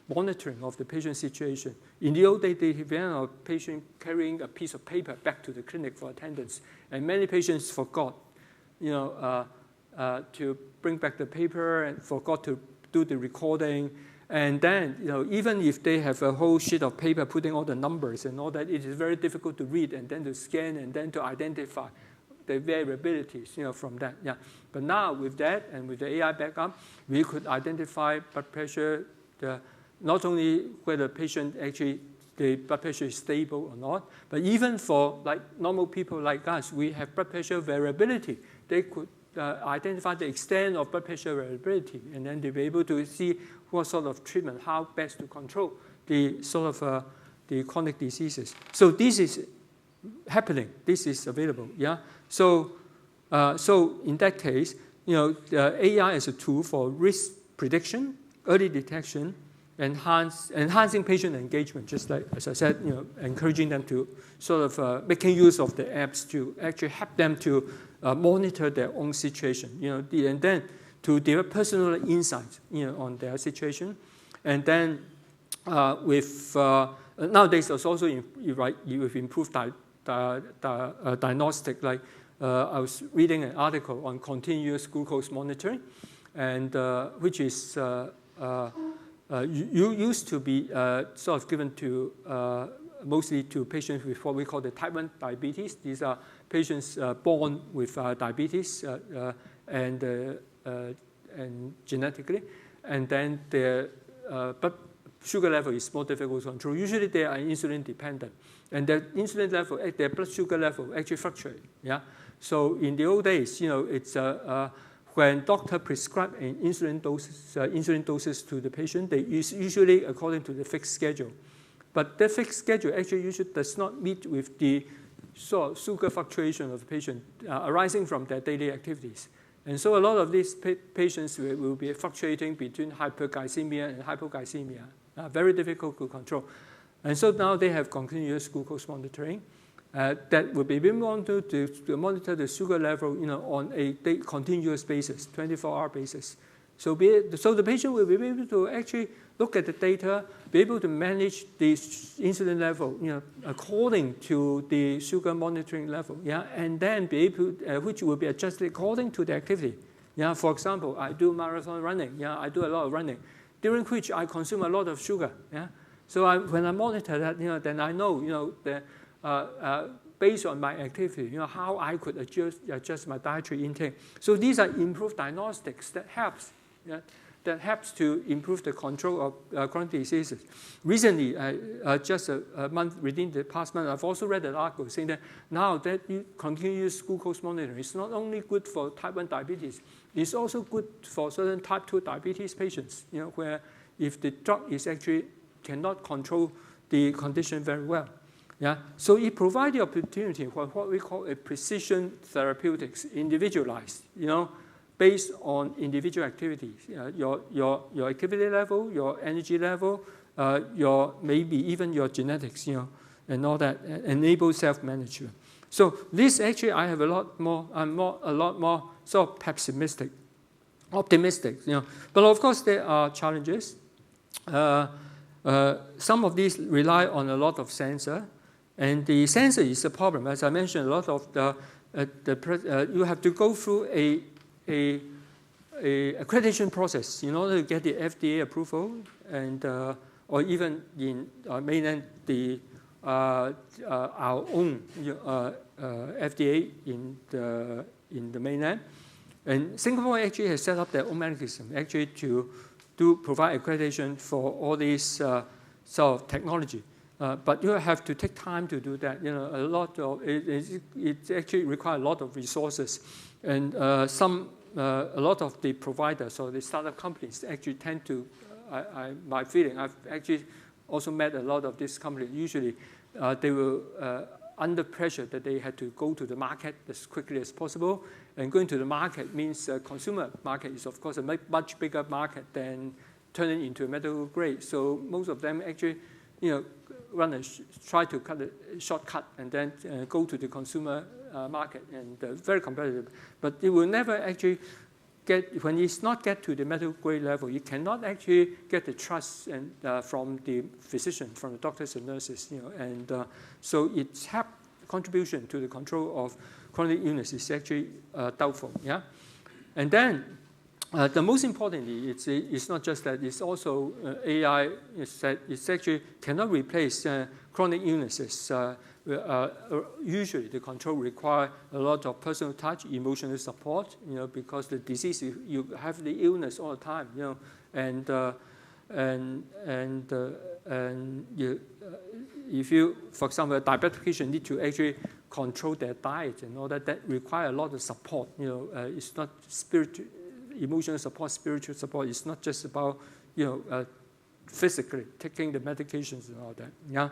monitoring of the patient situation. In the old days, they had a patient carrying a piece of paper back to the clinic for attendance, and many patients forgot, to bring back the paper and forgot to do the recording. And then, even if they have a whole sheet of paper putting all the numbers and all that, it is very difficult to read and then to scan and then to identify the variabilities, from that. Yeah. But now with that and with the AI backup, we could identify blood pressure, not only whether patient actually the blood pressure is stable or not, but even for like normal people like us, we have blood pressure variability. They could identify the extent of blood pressure variability, and then they'll be able to see what sort of treatment, how best to control the sort of the chronic diseases. So this is happening. This is available. Yeah. So in that case, the AI is a tool for risk prediction, early detection, enhancing patient engagement, just like, as I said, encouraging them to sort of making use of the apps to actually help them to monitor their own situation, and then to develop personal insights, on their situation. And then with nowadays, there's also with improved diagnostic, like I was reading an article on continuous glucose monitoring, and which is used to be sort of given to mostly to patients with what we call the type 1 diabetes. These are patients born with diabetes and genetically, and then their blood sugar level is more difficult to control. Usually they are insulin dependent, and their insulin level, their blood sugar level actually fluctuate. Yeah. So in the old days, it's when doctor prescribe an insulin doses to the patient, they usually according to the fixed schedule. But the fixed schedule actually usually does not meet with the sort of sugar fluctuation of the patient arising from their daily activities. And so a lot of these patients will be fluctuating between hyperglycemia and hypoglycemia, very difficult to control. And so now they have continuous glucose monitoring that will be able to monitor the sugar level, on a continuous basis, 24-hour basis. So the patient will be able to actually look at the data, be able to manage the insulin level, according to the sugar monitoring level, and then be able, which will be adjusted according to the activity. For example, I do marathon running. I do a lot of running, during which I consume a lot of sugar. So when I monitor that, then I know, based on my activity, how I could adjust my dietary intake. So these are improved diagnostics that helps to improve the control of chronic diseases. Recently, just a month, within the past month, I've also read an article saying that now that continuous glucose monitoring is not only good for type 1 diabetes, it's also good for certain type 2 diabetes patients, where if the drug is actually cannot control the condition very well. So it provides the opportunity for what we call a precision therapeutics, individualized, based on individual activities, your activity level, your energy level, maybe even your genetics, and all that, enable self-management. So this actually, I have a lot more sort of pessimistic, optimistic, But of course, there are challenges. Some of these rely on a lot of sensor, and the sensor is a problem. As I mentioned, a lot of you have to go through a accreditation process in order to get the FDA approval, and or even in mainland our own FDA in the mainland. And Singapore actually has set up their own mechanism actually to provide accreditation for all these sort of technology. But you have to take time to do that. A lot of it actually requires a lot of resources, and a lot of the providers or the startup companies actually tend to. My feeling, I've actually also met a lot of these companies. Usually, they will under pressure that they had to go to the market as quickly as possible. And going to the market means consumer market is, of course, a much bigger market than turning into a medical grade. So most of them actually, try to cut a shortcut and then go to the consumer market, and very competitive. But it will never actually when it's not get to the medical grade level, you cannot actually get the trust and from the physician, from the doctors and nurses, and so its contribution to the control of chronic illness is actually doubtful, yeah. And then the most importantly, it's not just that, it's also AI is that it actually cannot replace chronic illnesses. Usually the control require a lot of personal touch, emotional support, because the disease, you have the illness all the time, and if you, for example, a diabetic patient need to actually control their diet and all that require a lot of support. It's not spiritual, emotional support, spiritual support. It's not just about physically taking the medications and all that. Yeah.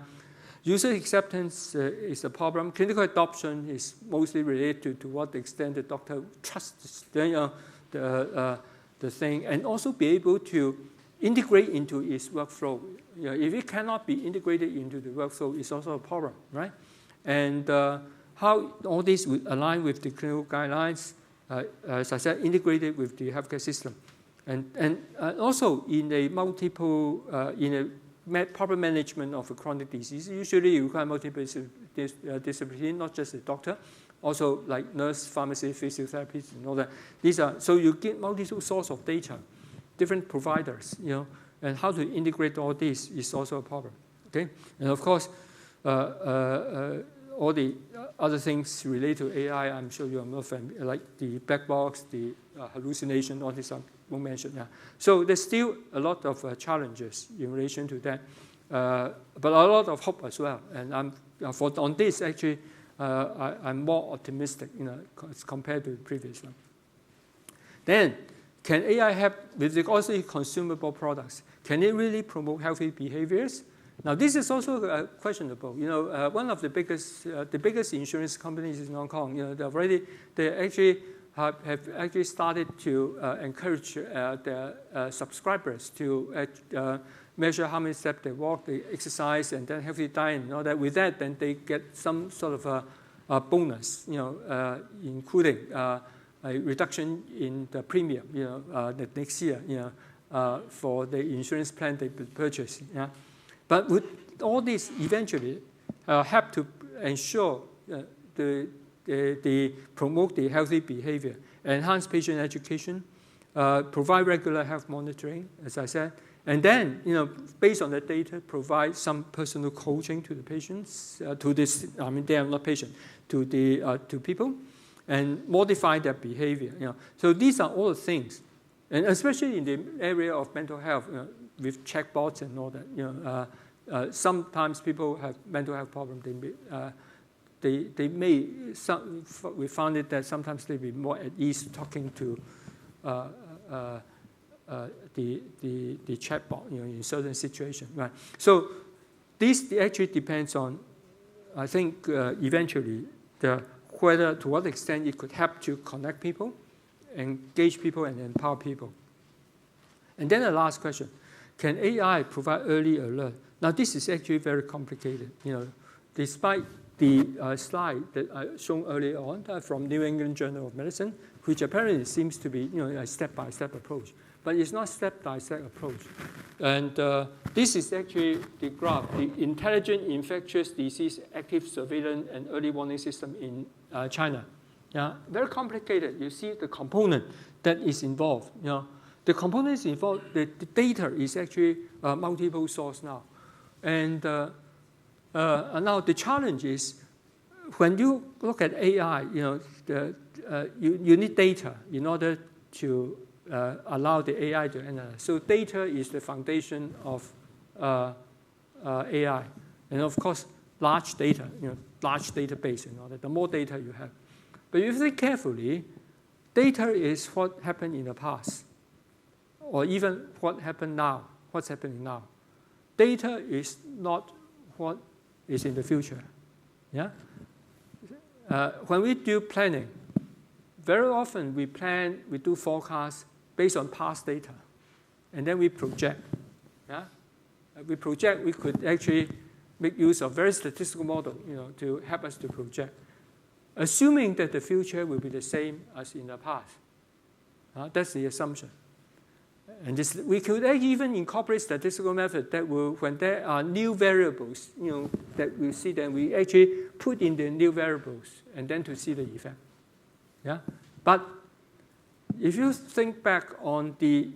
User acceptance is a problem. Clinical adoption is mostly related to what extent the doctor trusts the thing, and also be able to integrate into its workflow. If it cannot be integrated into the workflow, it's also a problem, right? And how all this would align with the clinical guidelines, as I said, integrated with the healthcare system, and also in a multiple proper management of a chronic disease. Usually you require multiple discipline, not just the doctor, also like nurse, pharmacy, physiotherapist, and all that. These are, so you get multiple source of data, different providers, and how to integrate all this is also a problem, okay? And of course, all the other things related to AI, I'm sure you are more familiar, like the black box, the hallucination, all these I won't mention now. So there's still a lot of challenges in relation to that, but a lot of hope as well. And on this, actually, I'm more optimistic, as compared to the previous one. Then, can AI help with also consumable products? Can it really promote healthy behaviors? Now, this is also questionable. One of the biggest insurance companies in Hong Kong, they actually have actually started to encourage their subscribers to measure how many steps they walk, they exercise, and then healthy diet and all that. With that, then they get some sort of a bonus, including a reduction in the premium, the next year, for the insurance plan they purchase. Yeah. But would all this eventually help to ensure the promote the healthy behavior, enhance patient education, provide regular health monitoring, as I said, and then based on the data, provide some personal coaching to the patients, to this. I mean, they are not patients, to people, and modify their behavior. So these are all the things, and especially in the area of mental health, with chatbots and all that. Sometimes people have mental health problems. They may. We found it that sometimes they be more at ease talking to the chatbot, in certain situations, right? So this actually depends on, I think, eventually whether to what extent it could help to connect people, engage people, and empower people. And then the last question: can AI provide early alert? Now, this is actually very complicated. Despite the slide that I shown earlier on from New England Journal of Medicine, which apparently seems to be a step-by-step approach, but it's not step-by-step approach. And this is actually the graph, the Intelligent Infectious Disease Active Surveillance and Early Warning System in China. Yeah, very complicated. You see the component that is involved. The components involved, the data is actually multiple source now. And now the challenge is when you look at AI, you need data in order to allow the AI to analyze. So data is the foundation of AI, and of course, large data, large database and all that. The more data you have, but if you think carefully, data is what happened in the past, or even what happened now. What's happening now? Data is not what is in the future. Yeah. When we do planning, very often we do forecasts based on past data, and then we project. Yeah? We project, we could actually make use of very statistical model, to help us to project, assuming that the future will be the same as in the past. That's the assumption. And we could even incorporate statistical method that will, when there are new variables, that we see, then we actually put in the new variables and then to see the effect. Yeah. But if you think back on the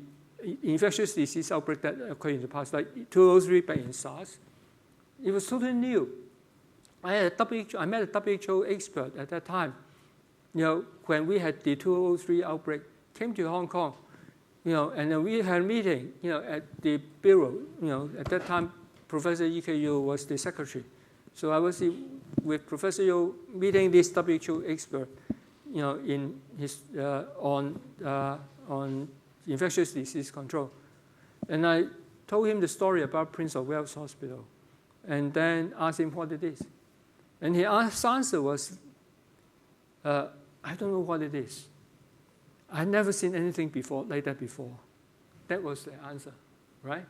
infectious disease outbreak that occurred in the past, like 2003 back in SARS, it was totally new. I met a WHO expert at that time. When we had the 2003 outbreak, came to Hong Kong, and then we had a meeting, at the bureau. At that time, Professor Yuguo was the secretary. So I was with Professor Yu meeting this WHO expert, in his on infectious disease control, and I told him the story about Prince of Wales Hospital, and then asked him what it is, and his answer was, "I don't know what it is. I've never seen anything like that before." That was the answer, right?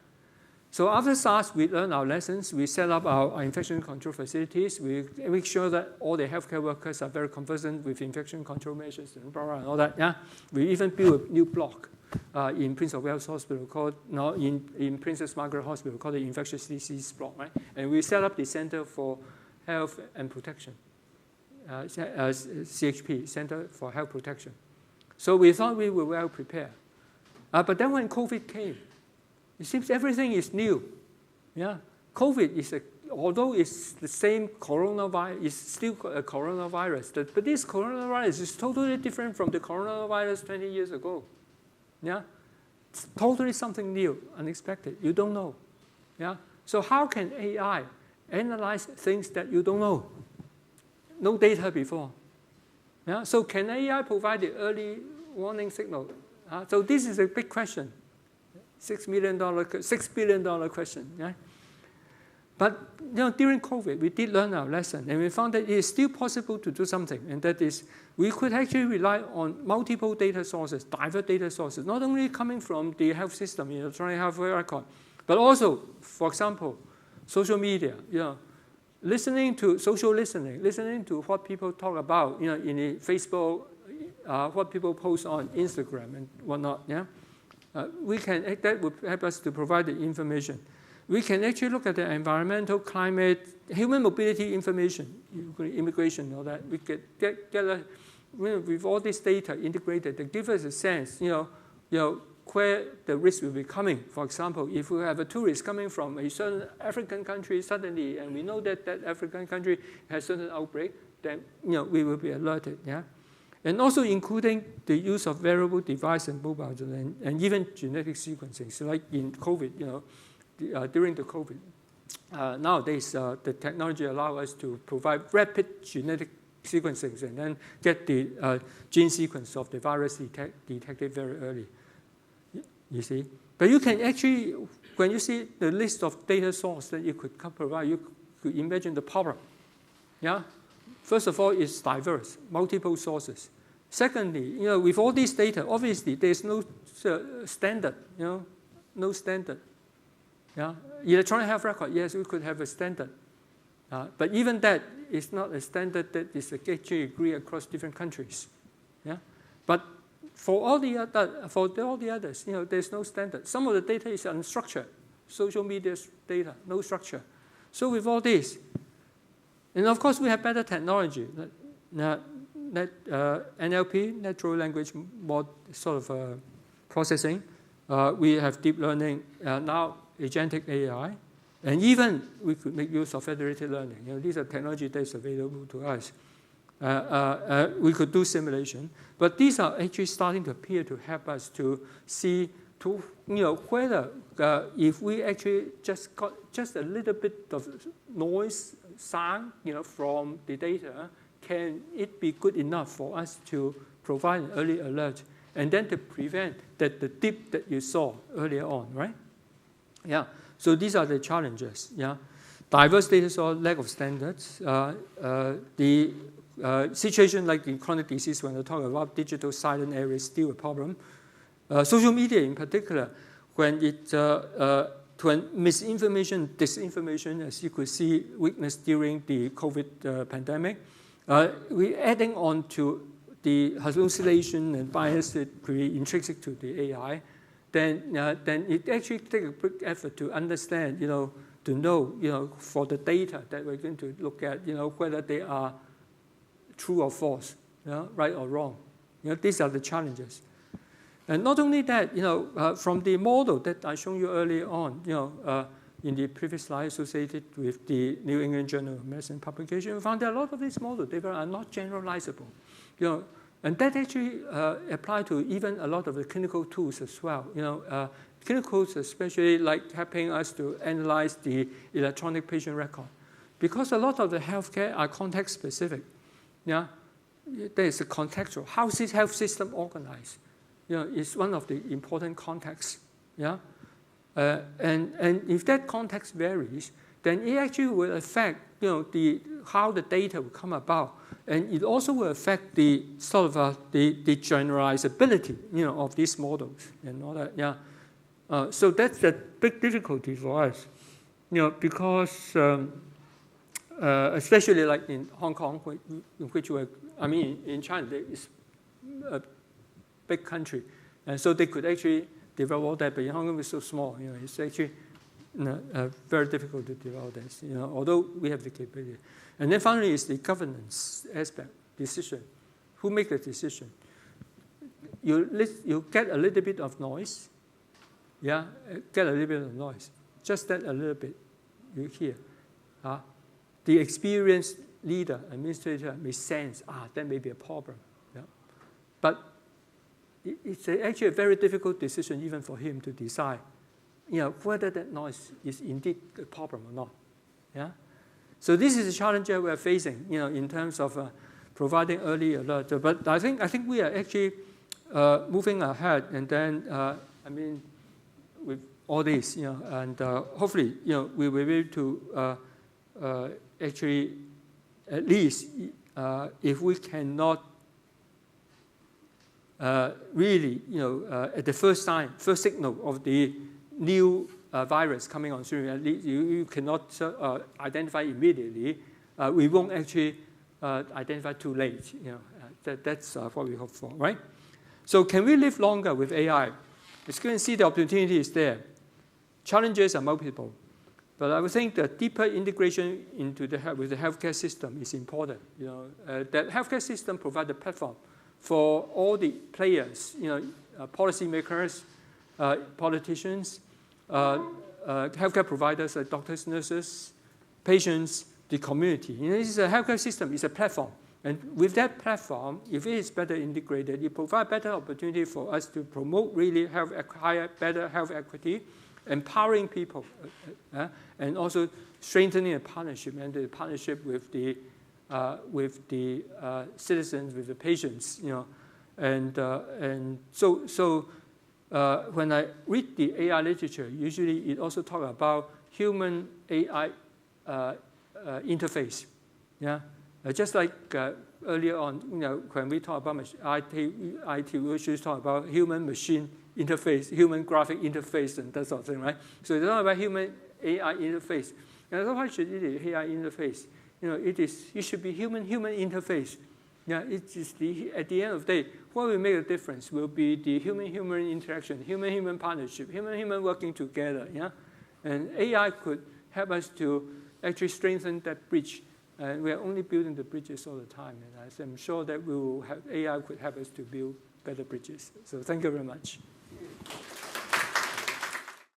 So after SARS, we learned our lessons. We set up our infection control facilities. We make sure that all the healthcare workers are very conversant with infection control measures and blah, blah, and all that. Yeah, we even built a new block in Prince of Wales Hospital in Princess Margaret Hospital called the Infectious Disease Block, right? And we set up the Center for Health and Protection, CHP, Center for Health Protection. So we thought we were well prepared. But then when COVID came, it seems everything is new. Yeah, COVID although it's the same coronavirus, it's still a coronavirus. But this coronavirus is totally different from the coronavirus 20 years ago. Yeah, it's totally something new, unexpected. You don't know. Yeah, so how can AI analyze things that you don't know? No data before. Yeah, so can AI provide the early warning signal? So this is a big question. $6 billion question. Yeah? But during COVID, we did learn our lesson, and we found that it is still possible to do something, and that is we could actually rely on multiple data sources, diverse data sources, not only coming from the health system, electronic health record, but also, for example, social media. Listening to what people talk about, in the Facebook, what people post on Instagram and whatnot. Yeah. That would help us to provide the information. We can actually look at the environmental, climate, human mobility information, immigration, all that. We get with all this data integrated, that give us a sense, where the risk will be coming. For example, if we have a tourist coming from a certain African country suddenly, and we know that that African country has certain outbreak, then we will be alerted. Yeah. And also including the use of wearable device and mobile and even genetic sequencing. So like in COVID, during the COVID, nowadays the technology allows us to provide rapid genetic sequencing and then get the gene sequence of the virus detected very early. You see? But you can actually, when you see the list of data sources that you could provide, you could imagine the problem. Yeah? First of all, it's diverse, multiple sources. Secondly, with all this data, obviously there's no standard, no standard. Yeah, electronic health record, yes, we could have a standard, but even that is not a standard that is actually agreed across different countries. Yeah, but for all the others, there's no standard. Some of the data is unstructured, social media data, no structure. So with all this, and of course we have better technology. NLP, natural language processing. We have deep learning, now agentic AI, and even we could make use of federated learning. These are technology that is available to us. We could do simulation, but these are actually starting to appear to help us to see whether if we actually just got just a little bit of noise, sound, from the data, can it be good enough for us to provide an early alert and then to prevent the dip that you saw earlier on, right? Yeah. So these are the challenges. Yeah. diverse data source, lack of standards. The situation like in chronic disease, when I talk about digital silent area, is still a problem. Social media in particular, when misinformation, disinformation, as you could see, witnessed during the COVID pandemic, we're adding on to the hallucination and bias that create intrinsic to the AI, then it actually takes a big effort to understand, to know, for the data that we're going to look at, whether they are true or false, right or wrong. These are the challenges. And not only that, from the model that I showed you earlier on, in the previous slide associated with the New England Journal of Medicine publication, we found that a lot of these models, they are not generalizable. And that actually applies to even a lot of the clinical tools as well. Clinicals especially like helping us to analyze the electronic patient record. Because a lot of the healthcare are context specific. There is a contextual. How is this health system organized? Is one of the important contexts. And if that context varies, then it actually will affect how the data will come about, and it also will affect the sort of the generalizability of these models and all that. So that's a big difficulty for us, because especially like in Hong Kong, in which in China, it's a big country, and so they could actually develop all that, but in Hong Kong it's so small, it's actually very difficult to develop this, although we have the capability. And then finally is the governance aspect, decision. Who make the decision? You get a little bit of noise, get a little bit of noise, just that a little bit, you hear. The experienced leader, administrator may sense, that may be a problem. But it's actually a very difficult decision even for him to decide, whether that noise is indeed a problem or not. So this is a challenge that we're facing, in terms of providing early alert. But I think we are actually moving ahead, and then with all this, and hopefully, we will be able to actually, at least, if we cannot really, at the first signal of the new virus coming on stream, at least you cannot identify immediately. We won't actually identify too late. That's what we hope for, right? So can we live longer with AI? As you can see, the opportunity is there. Challenges are multiple. But I would think that deeper integration into with the healthcare system is important. That healthcare system provides a platform for all the players, policymakers, politicians, healthcare providers like doctors, nurses, patients, the community. This is a healthcare system. It's a platform. And with that platform, if it is better integrated, it provides better opportunity for us to promote really better health equity, empowering people, and also strengthening a partnership and the partnership with the citizens, with the patients, and so when I read the AI literature, usually it also talks about human AI interface, just like earlier on, when we talk about IT, we usually talk about human-machine interface, human graphic interface, and that sort of thing, right? So it's not about human AI interface. And so why should it be AI interface? It should be human-human interface. It is at the end of the day, what will make a difference will be the human-human interaction, human-human partnership, human-human working together. And AI could help us to actually strengthen that bridge. And we are only building the bridges all the time. And I'm sure that AI could help us to build better bridges. So thank you very much.